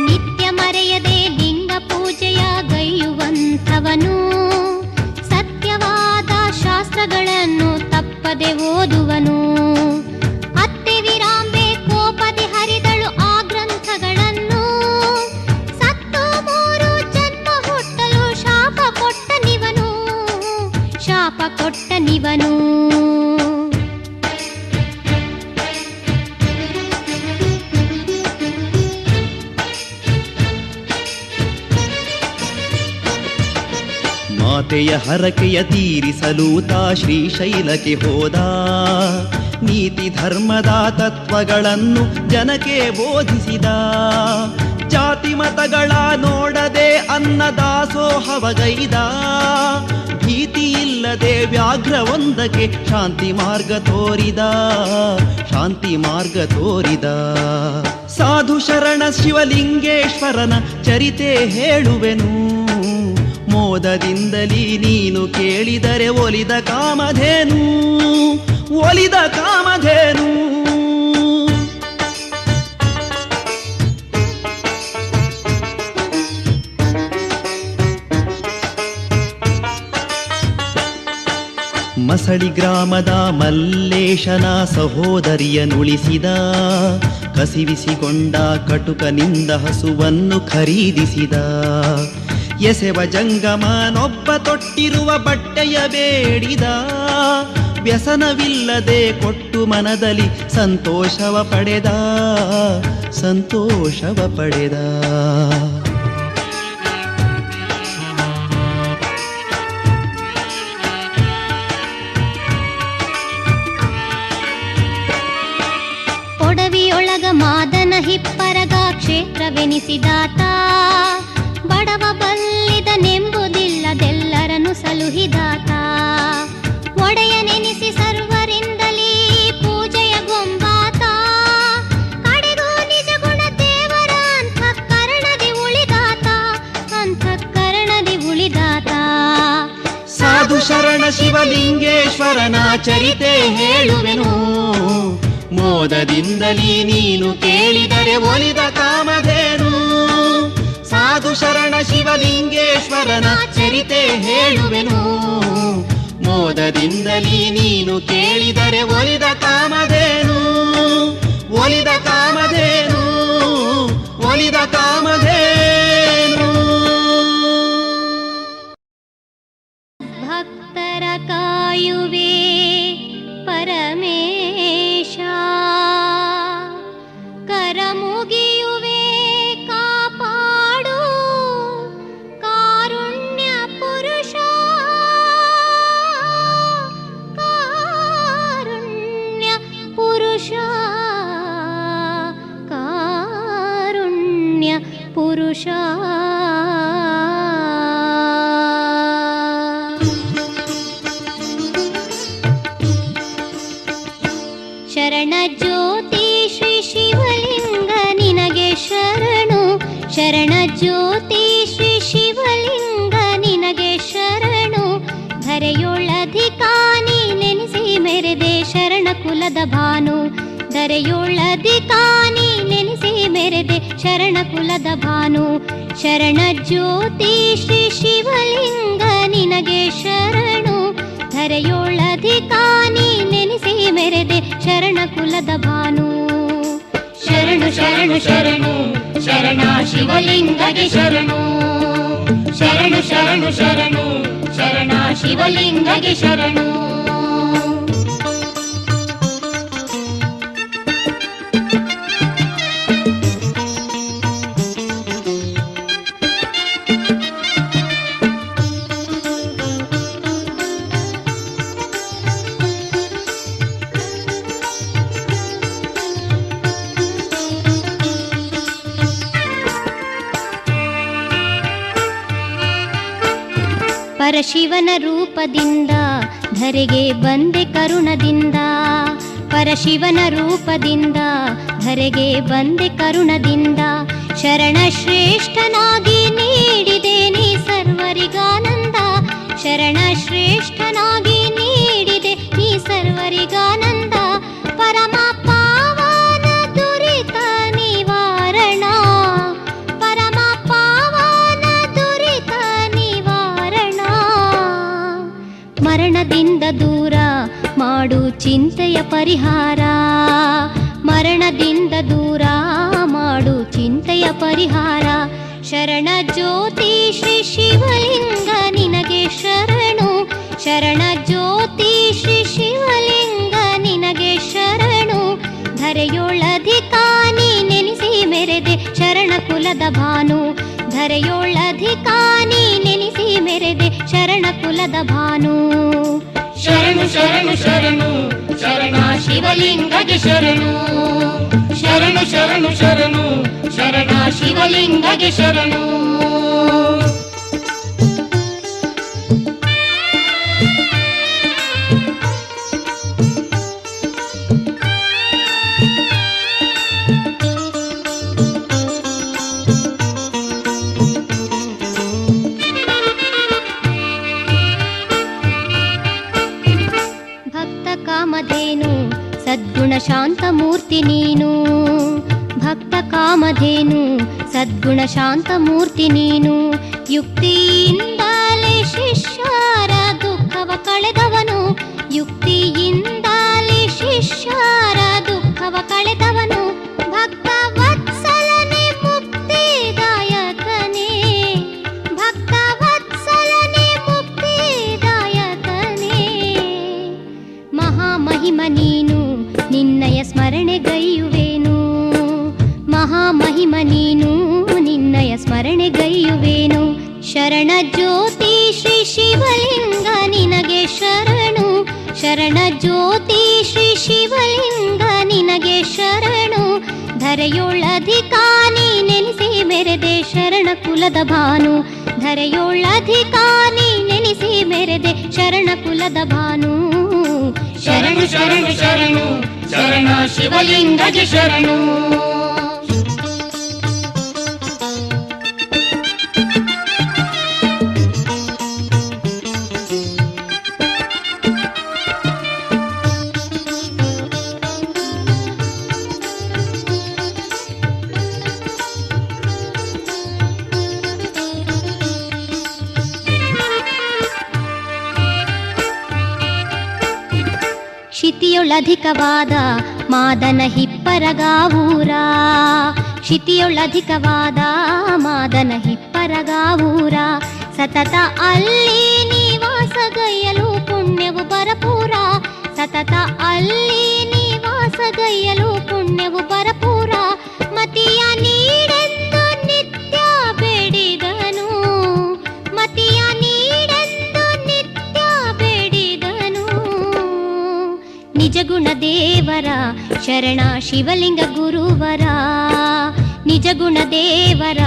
ನಿತ್ಯ ಮರೆಯದೆ ಲಿಂಗ ಪೂಜೆಯ ಗೈಯುವಂಥವನು. ಸತ್ಯವಾದ ಶಾಸ್ತ್ರಗಳನ್ನು ತಪ್ಪದೆ ಓದುವನು. ಅತ್ತೆ ವಿರಾಂಬೆ ಕೋಪದಿ ಹರಿದಳು ಆ ಗ್ರಂಥಗಳನ್ನು. ಸತ್ತು 3 ಜನ್ಮ ಹುಟ್ಟಲು ಶಾಪ ಕೊಟ್ಟನಿವನು. ಮಾತೆಯ ಹರಕೆಯ ತೀರಿಸಲೂತ ಶ್ರೀಶೈಲಕ್ಕೆ ಹೋದ. ನೀತಿ ಧರ್ಮದ ತತ್ವಗಳನ್ನು ಜನಕ್ಕೆ ಬೋಧಿಸಿದ. ಜಾತಿ ಮತಗಳ ನೋಡದೆ ಅನ್ನದಾಸೋಹವಗೈದ. ಭೀತಿ ಇಲ್ಲದೆ ವ್ಯಾಘ್ರವೊಂದಕ್ಕೆ ಶಾಂತಿ ಮಾರ್ಗ ತೋರಿದ. ಸಾಧು ಶರಣ ಶಿವಲಿಂಗೇಶ್ವರನ ಚರಿತೆ ಹೇಳುವೆನು. ಮೋದದಿಂದಲೇ ನೀನು ಕೇಳಿದರೆ ಒಲಿದ ಕಾಮಧೇನು. ಒಲಿದ ಕಾಮಧೇನು. ಮಸಳಿ ಗ್ರಾಮದ ಮಲ್ಲೇಶನ ಸಹೋದರಿಯನುಳಿಸಿದ, ಕಸಿವಿಸಿಕೊಂಡ ಕಟುಕನಿಂದ ಹಸುವನ್ನು ಖರೀದಿಸಿದ. ಎಸೆವ ಜಂಗಮನೊಬ್ಬ ತೊಟ್ಟಿರುವ ಬಟ್ಟೆಯ ಬೇಡಿದ, ವ್ಯಸನವಿಲ್ಲದೆ ಕೊಟ್ಟು ಮನದಲ್ಲಿ ಸಂತೋಷವ ಪಡೆದ, ಸಂತೋಷವ ಪಡೆದ. ಒಡವಿಯೊಳಗ ಮಾದನ ಹಿಪ್ಪರಗ ಕ್ಷೇತ್ರವೆನಿಸಿದಾತ, ಬಡವ ಬಲ್ಲಿದನೆಂಬುದಿಲ್ಲದೆಲ್ಲರನ್ನು ಸಲುಹಿದಾತ. ಒಡೆಯನೆನಿಸಿ ಸರ್ವರಿಂದಲೀ ಪೂಜೆಯ ಗೊಂಬಾತ, ಕಡೆಗೂ ನಿಜ ಗುಣ ದೇವರ ಅಂತಃಕರಣದಿ ಉಳಿದಾತ, ಅಂತಃಕರಣದಿ ಉಳಿದಾತ. ಸಾಧು ಶರಣ ಶಿವಲಿಂಗೇಶ್ವರನ ಚರಿತೆ ಹೇಳುವೆನು, ಮೋದದಿಂದಲೀ ನೀನು ಕೇಳಿದರೆ ಒಲಿದ ಕಾಮಧೇನು. ಸಾಧು ಶರಣ ಶಿವಲಿಂಗೇಶ್ವರನ ಚರಿತೆ ಹೇಳುವೆನು, ಮೋದದಿಂದಲೀ ನೀನು ಕೇಳಿದರೆ ಒಲಿದ ಕಾಮಧೇನು. ಒಲಿದ ಕಾಮಧೇನು, ಒಲಿದ ಕಾಮಧೇನು. ಭಕ್ತರ ಕಾಯುವೆ ಪರಮೇಶ, ಕರ ಮುಗಿಯುವೆ ಕಾಪಾಡು ಕಾರುಣ್ಯ ಪುರುಷ, ಕಾರುಣ್ಯ ಪುರುಷ, ಕಾರುಣ್ಯ ಪುರುಷ. ಶರಣ ಜ್ಯೋತಿ ಶ್ರೀ ಶಿವಲಿಂಗ ನಿನಗೆ ಶರಣು, ಶರಣ ಜ್ಯೋತಿ ಶ್ರೀ ಶಿವಲಿಂಗ ನಿನಗೆ ಶರಣು. ಧರೆಯೊಳಧಿಕಾನಿ ನೆನೆಸಿ ಮೆರೆದೆ ಶರಣ ಕುಲದ ಭಾನು, ಧರೆಯೊಳಧಿಕಾನಿ ನೆನೆಸಿ ಮೆರೆದೆ ಶರಣ ಕುಲದ ಭಾನು. ಶರಣ ಜ್ಯೋತಿ ಶ್ರೀ ಶಿವಲಿಂಗ ನಿನಗೆ ಶರಣು, ಧರೆಯೊಳಧಿಕಾನಿ ನೆನೆಸಿ ಮೆರೆದೆ ಶರಣ ಕುಲದ ಭಾನು. ಶರಣು ಶರಣು ಶರಣು ಶರಣ ಶಿವಲಿಂಗಗೆ ಶರಣು, ಶರಣು ಶರಣು ಶರಣು ಶರಣ ಶಿವಲಿಂಗಗೆ ಶರಣು. ಪರಶಿವನ ರೂಪದಿಂದ ಧರೆಗೆ ಬಂದೆ ಕರುಣದಿಂದ, ಪರಶಿವನ ರೂಪದಿಂದ ಧರೆಗೆ ಬಂದೆ ಕರುಣದಿಂದ. ಶರಣ ಶ್ರೇಷ್ಠನಾಗಿ ನೀಡಿದೆ ನೀ ಸರ್ವರಿಗಾನಂದ, ಶರಣ ಶ್ರೇಷ್ಠನಾಗಿ ನೀಡಿದೆ ನೀ ಸರ್ವರಿಗಾನಂದ. ಪರಮ ಪಾವನ ದುರಿತ ನಿವಾರಣ, ಪರಮ ಪಾವನ ದುರಿತ ನಿವಾರಣ. ಮರಣದಿಂದ ದೂರ ಮಾಡು ಚಿಂತೆಯ ಪರಿಹಾರ, ಮರಣದಿಂದ ದೂರ ಮಾಡು ಚಿಂತೆಯ ಪರಿಹಾರ. ಶರಣ ಜ್ಯೋತಿ ಶ್ರೀ ಶಿವಲಿಂಗ ನಿನಗೆ ಶರಣು, ಶರಣ ಜ್ಯೋತಿ ಶ್ರೀ ಶಿವಲಿಂಗ ನಿನಗೆ ಶರಣು. ಧರೆಯೊಳಧಿಕಾನಿ ನೆನೆಸಿ ಮೆರೆದೆ ಶರಣ ಕುಲದ ಭಾನು, ಧರೆಯೊಳಧಿಕಾನಿ ನೆನೆಸಿ ಮೆರೆದೆ ಶರಣ ಕುಲದ ಭಾನು. ಶರಣು ಶರಣು ಶರಣು ಶರಣ ಶಿವಲಿಂಗಗೆ ಶರಣು, ಶರಣು ಶರಣು ಶರಣು ಶರಣ ಶಿವಲಿಂಗಗೆ ಶರಣು. ಭಕ್ತ ಕಾಮಧೇನು ಶಾಂತ ಮೂರ್ತಿ ನೀನು, ಭಕ್ತ ಕಾಮಧೇನು ಸದ್ಗುಣ ಶಾಂತ ಮೂರ್ತಿ ನೀನು. ಯುಕ್ತಿಯಿಂದಲೇ ಶಿಷ್ಯರ ದುಃಖವ ಕಳೆದವನು, ಯುಕ್ತಿಯಿಂದಲೇ ಶಿಷ್ಯರ ದುಃಖವ ಕಳೆದವನು. ಭಕ್ತ ವತ್ಸಲನೆ ಮುಕ್ತಿದಾಯಕನೇ, ಭಕ್ತ ವತ್ಸಲನೆ ಮುಕ್ತಿದಾಯಕನೇ. ಮಹಾಮಹಿಮ ನೀನು ನಿನ್ನಯ ಸ್ಮರಣೆಗೈಯುವೇನು, ಮಹಾಮಹಿಮ ನೀನು ನಿನ್ನಯ ಸ್ಮರಣೆಗೈಯುವೇನು. ಶರಣ ಜ್ಯೋತಿ ಶ್ರೀ ಶಿವಲಿಂಗ ನಿನಗೆ ಶರಣು, ಶರಣ ಜ್ಯೋತಿ ಶ್ರೀ ಶಿವಲಿಂಗ ನಿನಗೆ ಶರಣು. ಧರೆಯೊಳಧಿಕಾನಿ ನೆನೆಸಿ ಮೆರೆದೆ ಶರಣ ಕುಲದ ಭಾನು, ಧರೆಯೊಳಧಿಕಾನಿ ನೆನೆಸಿ ಮೆರೆದೆ ಶರಣ ಕುಲದ ಭಾನು. ಶರಣು ಶರಣು ಶರಣು ಶರಣ ಶಿವಲಿಂಗಗೆ ಶರಣು. ಕ್ಷಿತಿಯೊಳಧಿಕವಾದ ಮಾದನ ಹಿಪ್ಪರಗಾವೂರ, ಕ್ಷಿತಿಯೊಳಧಿಕವಾದ ಮಾದನ ಹಿಪ್ಪರಗಾವೂರ. ಸತತ ಅಲ್ಲಿ ನಿವಾಸಗೈಯಲು ಪುಣ್ಯವು ಭರಪೂರ, ಸತತ ಅಲ್ಲಿ ನಿವಾಸಗೈಯಲು ಪುಣ್ಯವು ಭರಪೂರ. ಮತಿಯ ನೀಡೆಂದು ನಿತ್ಯ ಬೇಡಿದನು, ಮತಿಯ ನೀಡೆಂದು ನಿತ್ಯ ಬೇಡಿದನು. ನಿಜ ಗುಣ ದೇವರ ಶರಣ ಶಿವಲಿಂಗ ಗುರುವರ, ನಿಜ ಗುಣ ದೇವರ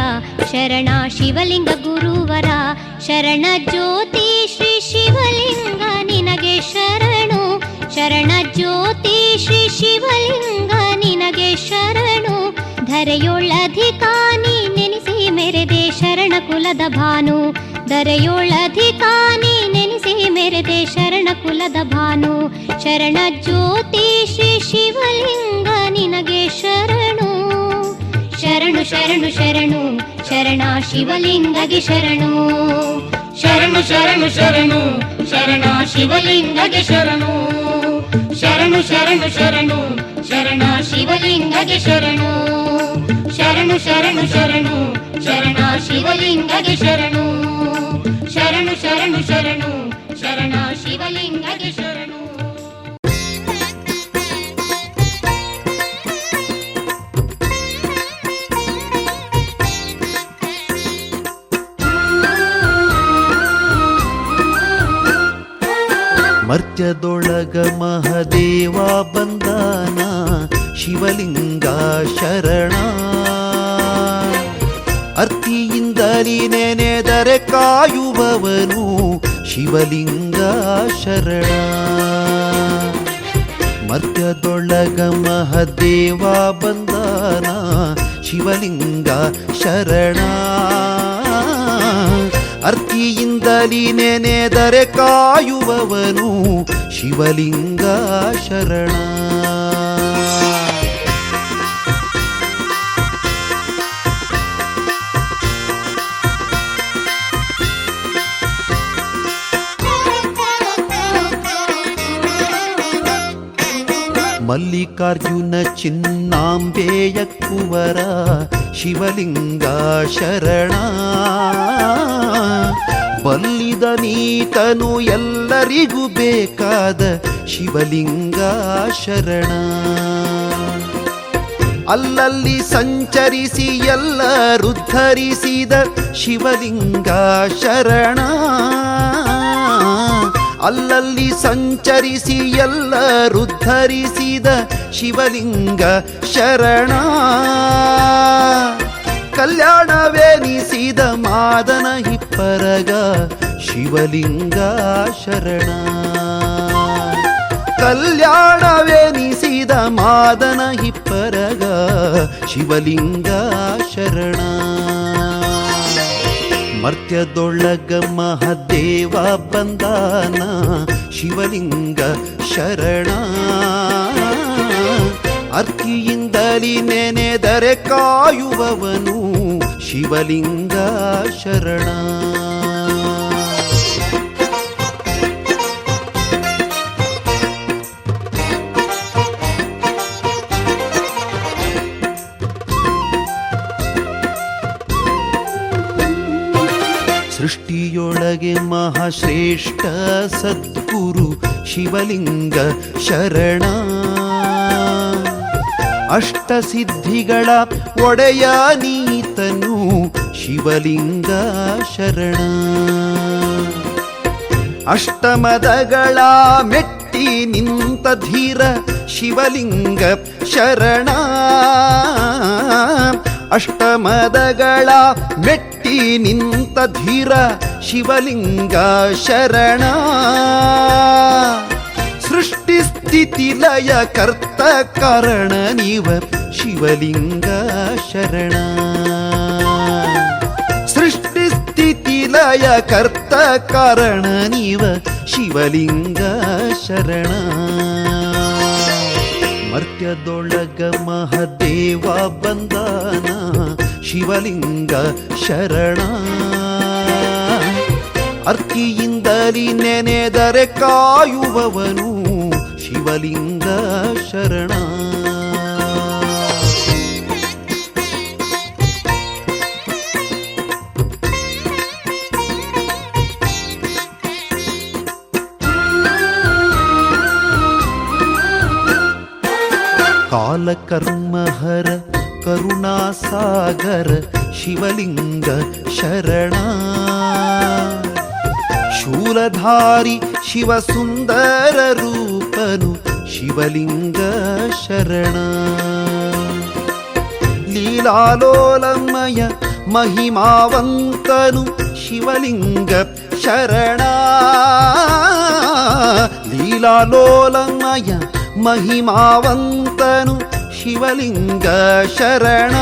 ಶರಣ ಶಿವಲಿಂಗ ಗುರುವರ. ಶರಣ ಜ್ಯೋತಿ ಶ್ರೀ ಶಿವಲಿಂಗ ನಿನಗೆ ಶರಣು, ಶರಣ ಜ್ಯೋತಿ ಶ್ರೀ ಶಿವಲಿಂಗ ನಿನಗೆ ಶರಣು. ಧರೆಯೊಳಧಿಕಾನಿ ನೆನೆಸಿ ಮೆರೆದೆ ಶರಣ ಕುಲದ ಭಾನು, ಧರೆಯೊಳಧಿಕಾನಿ ನೆನೆಸಿ ಮೆರೆದೆ ಶರಣ ಕುಲದ ಭಾನು. ಶರಣ ಜ್ಯೋತಿ ಶ್ರೀ ಶಿವಲಿಂಗ ನಿನಗೆ ಶರಣು, ಶರಣು ಶರಣು ಶರಣು ಶರಣ ಶಿವಲಿಂಗಗೆ ಶರಣು. ಶರಣು ಶರಣು ಶರಣು ಶರಣ ಶಿವಲಿಂಗಗೆ ಶರಣು. ಶರಣು ಶರಣು ಶರಣು ಶರಣ ಶಿವಲಿಂಗಗೆ ಶರಣು. ಶರಣು ಶರಣು ಶರಣು ಶರಣ ಶಿವಲಿಂಗಗೆ ಶರಣು. ಶರಣು ಶರಣು ಶರಣು ಶರಣ ಶಿವಲಿಂಗಗೆ ಶರಣು. ಮರ್ತ್ಯದೊಳಗ ಮಹದೇವ ಬಂದಾನ ಶಿವಲಿಂಗ ಶರಣ. ಅರ್ತಿಯಿಂದಲಿ ನೆನೆದರೆ ಕಾಯುವವನು ಶಿವಲಿಂಗ ಶರಣ. ಮರ್ತ್ಯದೊಳಗ ಮಹದೇವ ಬಂದಾನ ಶಿವಲಿಂಗ ಶರಣ. ಅರ್ತಿಯಿಂದಲಿ ನೆನೆದರೆ ಕಾಯುವವನು ಶಿವಲಿಂಗ ಶರಣ. ಮಲ್ಲಿಕಾರ್ಜುನ ಚಿನ್ನಾಂಬೆಯ ಕುವರ ಶಿವಲಿಂಗ ಶರಣ. ಬಲ್ಲಿದ ನೀತನು ಎಲ್ಲರಿಗೂ ಬೇಕಾದ ಶಿವಲಿಂಗ ಶರಣ. ಅಲ್ಲಲ್ಲಿ ಸಂಚರಿಸಿ ಎಲ್ಲರುದ್ಧರಿಸಿದ ಶಿವಲಿಂಗ ಶರಣ. ಅಲ್ಲಲ್ಲಿ ಸಂಚರಿಸಿ ಎಲ್ಲರುದ್ಧರಿಸಿದ ಶಿವಲಿಂಗ ಶರಣ. ಕಲ್ಯಾಣವೆನಿಸಿದ ಮಾದನ ಹಿಪ್ಪರಗ ಶಿವಲಿಂಗ ಶರಣ. ಕಲ್ಯಾಣವೆನಿಸಿದ ಮಾದನ ಹಿಪ್ಪರಗ ಶಿವಲಿಂಗ ಶರಣ. ಮರ್ತ್ಯದೊಳಗ ಮಹದೇವ ಬಂದಾನ ಶಿವಲಿಂಗ ಶರಣ. ಅರ್ಕಿಯಿಂದಲಿ ನೆನೆದರೆ ಕಾಯುವವನು ಶಿವಲಿಂಗ ಶರಣ. ಸೃಷ್ಟಿಯೊಳಗೆ ಮಹಾಶ್ರೇಷ್ಠ ಸದ್ಗುರು ಶಿವಲಿಂಗ ಶರಣ. ಅಷ್ಟಸಿದ್ಧಿಗಳ ಒಡೆಯ ನೀತನು ಶಿವಲಿಂಗ ಶರಣ. ಅಷ್ಟಮದಗಳ ಮೆಟ್ಟಿ ನಿಂತ ಧೀರ ಶಿವಲಿಂಗ ಶರಣ. ಅಷ್ಟಮದಗಳ ಮೆಟ್ಟಿ ನಿಂತ ಧೀರ ಶಿವಲಿಂಗ ಶರಣ. ಸೃಷ್ಟಿ ಸ್ಥಿತಿ ಲಯ ಕರ್ತ ಕಾರಣ ನೀವ ಶಿವಲಿಂಗ ಶರಣ. ಸೃಷ್ಟಿ ಸ್ಥಿತಿ ಲಯ ಕರ್ತ ಕಾರಣ ನೀವ ಶಿವಲಿಂಗ ಶರಣ. ಮರ್ತ್ಯದೊಳಗ ಮಹದೇವ ಬಂದಾನ ಶಿವಲಿಂಗ ಶರಣ. ಅರ್ಕಿಯಿಂದಲಿ ನೆನೆದರೆ ಕಾಯುವವನು ಶಿವಲಿಂಗ ಶರಣ. ಕಾಲಕರ್ಮಹರ ಕರುಣಾಸಾಗರ ಶಿವಲಿಂಗ ಶರಣ. ಶೂಲಧಾರಿ ಶಿವಸುಂದರ ರೂಪನು ಶಿವಲಿಂಗ ಶರಣ. ಲೀಲಾಲೋಲಮಯ ಮಹಿಮಾವಂತನು ಶಿವಲಿಂಗ ಶರಣ. ಲೀಲಾಲೋಲಮಯ ಮಹಿಮಾವಂತನು ಶಿವಲಿಂಗ ಶರಣ.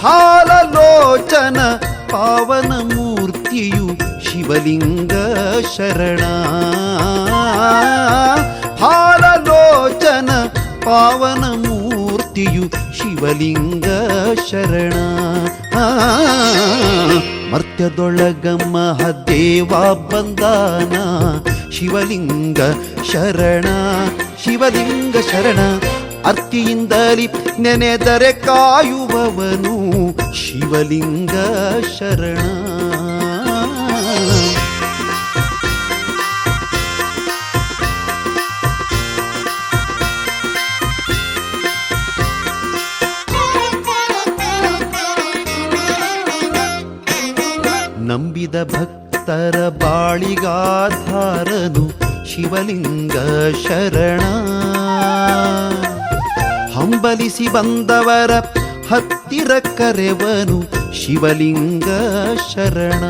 ಹಾಲಲೋಚನ ಪಾವನ ಮೂರ್ತಿಯು ಶಿವಲಿಂಗ ಶರಣ. ಹಾಲಲೋಚನ ಪಾವನ ಮೂರ್ತಿಯು ಶಿವಲಿಂಗ ಶರಣ. ಮರ್ತ್ಯದೊಳಗ ಮಹದೇವ ಬಂದಾನ ಶಿವಲಿಂಗ ಶರಣ. ಶಿವಲಿಂಗ ಶರಣ. ಅರ್ಕಿಯಿಂದಲಿ ನೆನೆದರೆ ಕಾಯುವವನು ಶಿವಲಿಂಗ ಶರಣ. ನಂಬಿದ ಭಕ್ತರ ಬಾಳಿಗಾಧಾರನು ಶಿವಲಿಂಗ ಶರಣ. ಹಂಬಲಿಸಿ ಬಂದವರ ಹತ್ತಿರ ಕರೆವನು ಶಿವಲಿಂಗ ಶರಣ.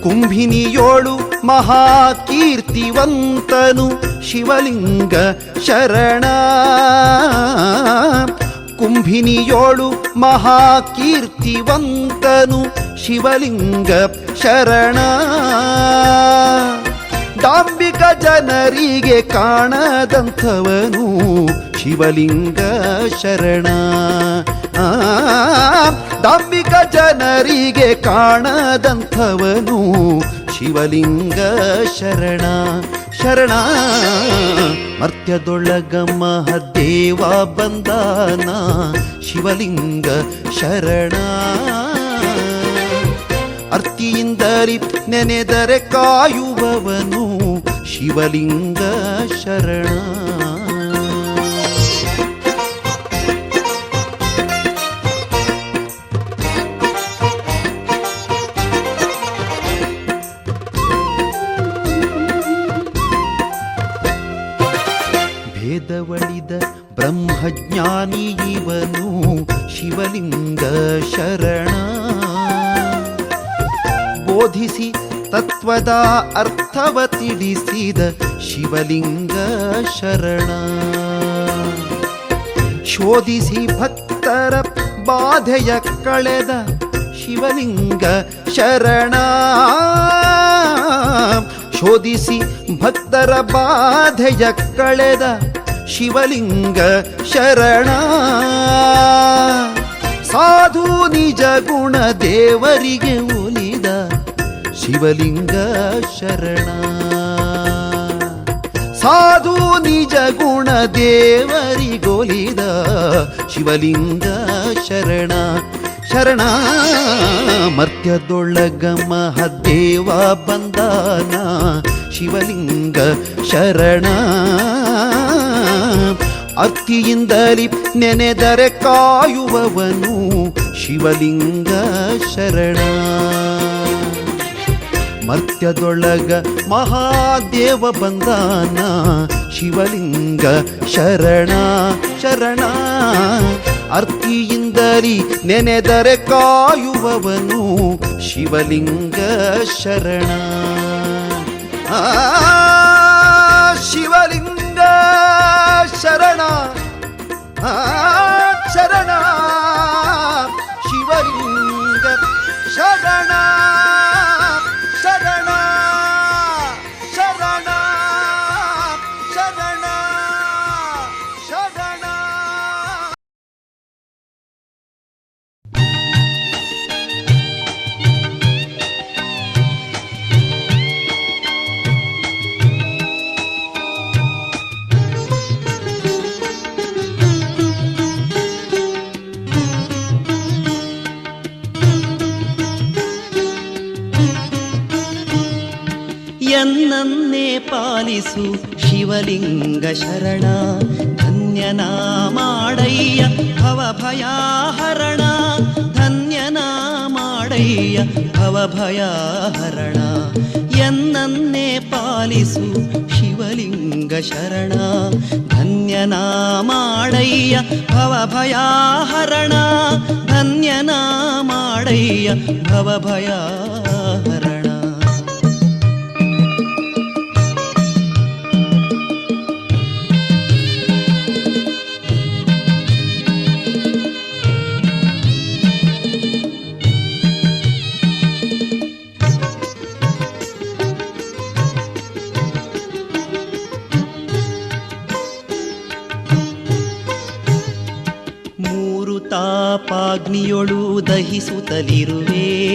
ಕುಂಭಿನಿಯೋಳು ಮಹಾಕೀರ್ತಿವಂತನು ಶಿವಲಿಂಗ ಶರಣ. ಕುಂಭಿನಿಯೋಳು ಮಹಾಕೀರ್ತಿವಂತನು ಶಿವಲಿಂಗ ಶರಣ. ಡಾಂಬಿಕ ಜನರಿಗೆ ಕಾಣದಂಥವನು ಶಿವಲಿಂಗ ಶರಣ. ಡಾಂಬಿಕ ಜನರಿಗೆ ಕಾಣದಂಥವನು ಶಿವಲಿಂಗ ಶರಣ. ಶರಣ. ಮರ್ತ್ಯದೊಳಗ ಮಹದೇವ ಬಂದಾನ ಶಿವಲಿಂಗ ಶರಣ. ಅರ್ಕಿಯಿಂದಲಿ ನೆನೆದರೆ ಕಾಯುವವನು ಶಿವಲಿಂಗ ಶರಣ. ಭೇದವಳಿದ ಬ್ರಹ್ಮಜ್ಞಾನಿ ಇವನು ಶಿವಲಿಂಗ ಶರಣ. ಬೋಧಿಸಿ ತತ್ವದ ಅರ್ಥವ ತಿಳಿಸಿದ ಶಿವಲಿಂಗ ಶರಣ. ಶೋಧಿಸಿ ಭಕ್ತರ ಬಾಧೆಯ ಕಳೆದ ಶಿವಲಿಂಗ ಶರಣ. ಶೋಧಿಸಿ ಭಕ್ತರ ಬಾಧೆಯ ಕಳೆದ ಶಿವಲಿಂಗ ಶರಣ. ಸಾಧು ನಿಜ ಗುಣ ದೇವರಿಗೆ ಒಲಿದ ಶಿವಲಿಂಗ ಶರಣ. ಸಾಧು ನಿಜ ಗುಣ ದೇವರಿಗೊಲಿದ ಶಿವಲಿಂಗ ಶರಣ. ಶರಣ ಮರ್ತ್ಯದೊಳಗ ಮಹದೇವ ಬಂದಾನ ಶಿವಲಿಂಗ ಶರಣ. ಅರ್ತಿಯಿಂದಲಿ ನೆನೆದರೆ ಕಾಯುವವನು ಶಿವಲಿಂಗ ಶರಣ. ಮರ್ತ್ಯದೊಳಗ ಮಹಾದೇವ ಬಂದಾನ ಶಿವಲಿಂಗ ಶರಣ. ಶರಣ ಅರ್ತಿಯಿಂದಲಿ ನೆನೆದರೆ ಕಾಯುವವನು ಶಿವಲಿಂಗ ಶರಣ. ಶಿವಲಿಂಗ ಶರಣ. ಶರಣ ಶಿವಲಿಂಗ ಶರಣ. ಶರಣ ಶರಣ ಶರಣ ಶರಣ. ಎನ್ನನ್ನೇ ಪಾಲಿಸು ಶಿವಲಿಂಗ ಶರಣ. ಧನ್ಯನಾ ಮಾಡಯ್ಯ ಭವಭಯಾಹರಣ. ಧನ್ಯನಾ ಮಾಡಯ್ಯ ಭವಭಯಾಹರಣ. ಎನ್ನನ್ನೇ ಪಾಲಿಸು ಶಿವಲಿಂಗ ಶರಣ. ಧನ್ಯನಾ ಮಾಡಯ್ಯ ಭವಭಯಾಹರಣ. ಧನ್ಯನಾ ಮಾಡಯ್ಯ ಭವಭಯಾಹರಣ. ತಾಪಾಗ್ನಿಯೊಳು ದಹಿಸುತ್ತಲಿರುವೆ.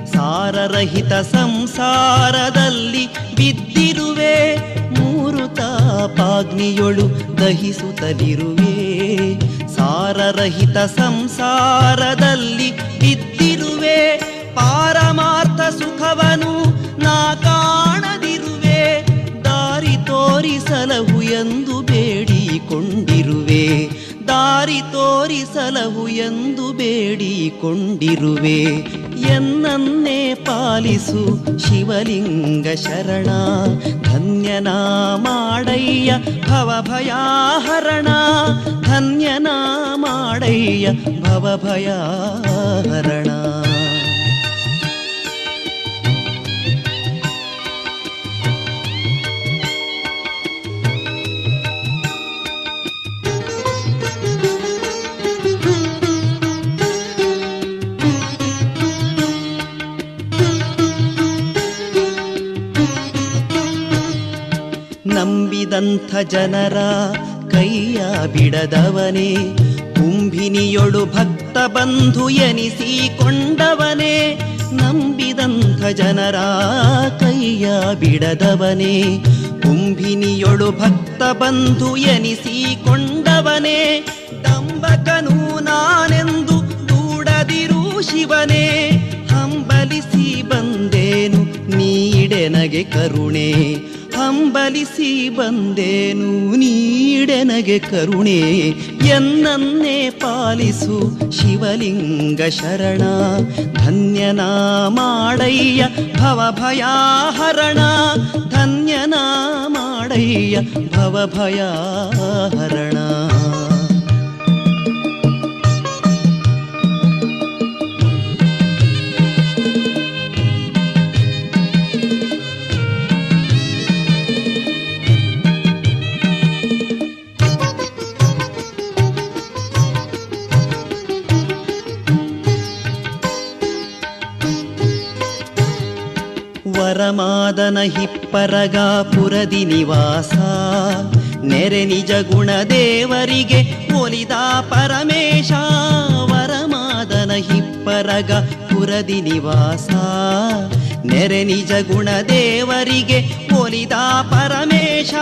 ಸಾರರಹಿತ ಸಂಸಾರದಲ್ಲಿ ಬಿದ್ದಿರುವೆ. ಮೂರು ತಾಪಾಗ್ನಿಯೊಳು ದಹಿಸುತ್ತಲಿರುವೆ. ಸಾರರಹಿತ ಸಂಸಾರದಲ್ಲಿ ಬಿದ್ದಿರುವೆ. ಪಾರಮಾರ್ಥ ಸುಖವನು ನಾ ಕಾಣದಿರುವೆ. ದಾರಿ ತೋರಿಸಲಹು ಎಂದು ಬೇಡಿಕೊಂಡಿರುವೆ. ದಾರಿ ತೋರಿಸಲಹು ಎಂದು ಬೇಡಿಕೊಂಡಿರುವೆ. ಎನ್ನನ್ನೇ ಪಾಲಿಸು ಶಿವಲಿಂಗ ಶರಣ. ಧನ್ಯನಾ ಮಾಡಯ್ಯ ಭವಭಯಾಹರಣ. ಧನ್ಯನಾ ಮಾಡಯ್ಯ ಭವಭಯಾಹರಣ. ನಂಬಿದಂಥ ಜನರ ಕೈಯ ಬಿಡದವನೇ. ಕುಂಭಿನಿಯೊಳು ಭಕ್ತ ಬಂಧು ಎನಿಸಿಕೊಂಡವನೇ. ನಂಬಿದಂಥ ಜನರ ಕೈಯ ಬಿಡದವನೇ. ಕುಂಭಿನಿಯೊಳು ಭಕ್ತ ಬಂಧು ಎನಿಸಿಕೊಂಡವನೇ. ದಂಬಕನು ನಾನೆಂದು ದೂಡದಿರು ಶಿವನೇ. ಹಂಬಲಿಸಿ ಬಂದೇನು ನೀಡೆನಗೆ ಕರುಣೆ. ಹಂಬಲಿಸಿ ಬಂದೇನು ನೀಡೆನಗೆ ಕರುಣೆ. ಎನ್ನನ್ನೇ ಪಾಲಿಸು ಶಿವಲಿಂಗ ಶರಣ. ಧನ್ಯನಾ ಮಾಡಯ್ಯ ಭವಭಯಾಹರಣ. ಧನ್ಯನಾ ಮಾಡಯ್ಯ ಭವಭಯಾಹರಣ. ವರಮಾದನ ಹಿಪ್ಪರಗ ಪುರದಿ ನಿವಾಸ ನೆರೆ ನಿಜ ಗುಣ ದೇವರಿಗೆ ಒಲಿದ ಪರಮೇಶ ವರಮಾದನ ಹಿಪ್ಪರಗ ಪುರದಿ ನಿವಾಸ ನೆರೆ ನಿಜ ಗುಣ ದೇವರಿಗೆ ಒಲಿದ ಪರಮೇಶ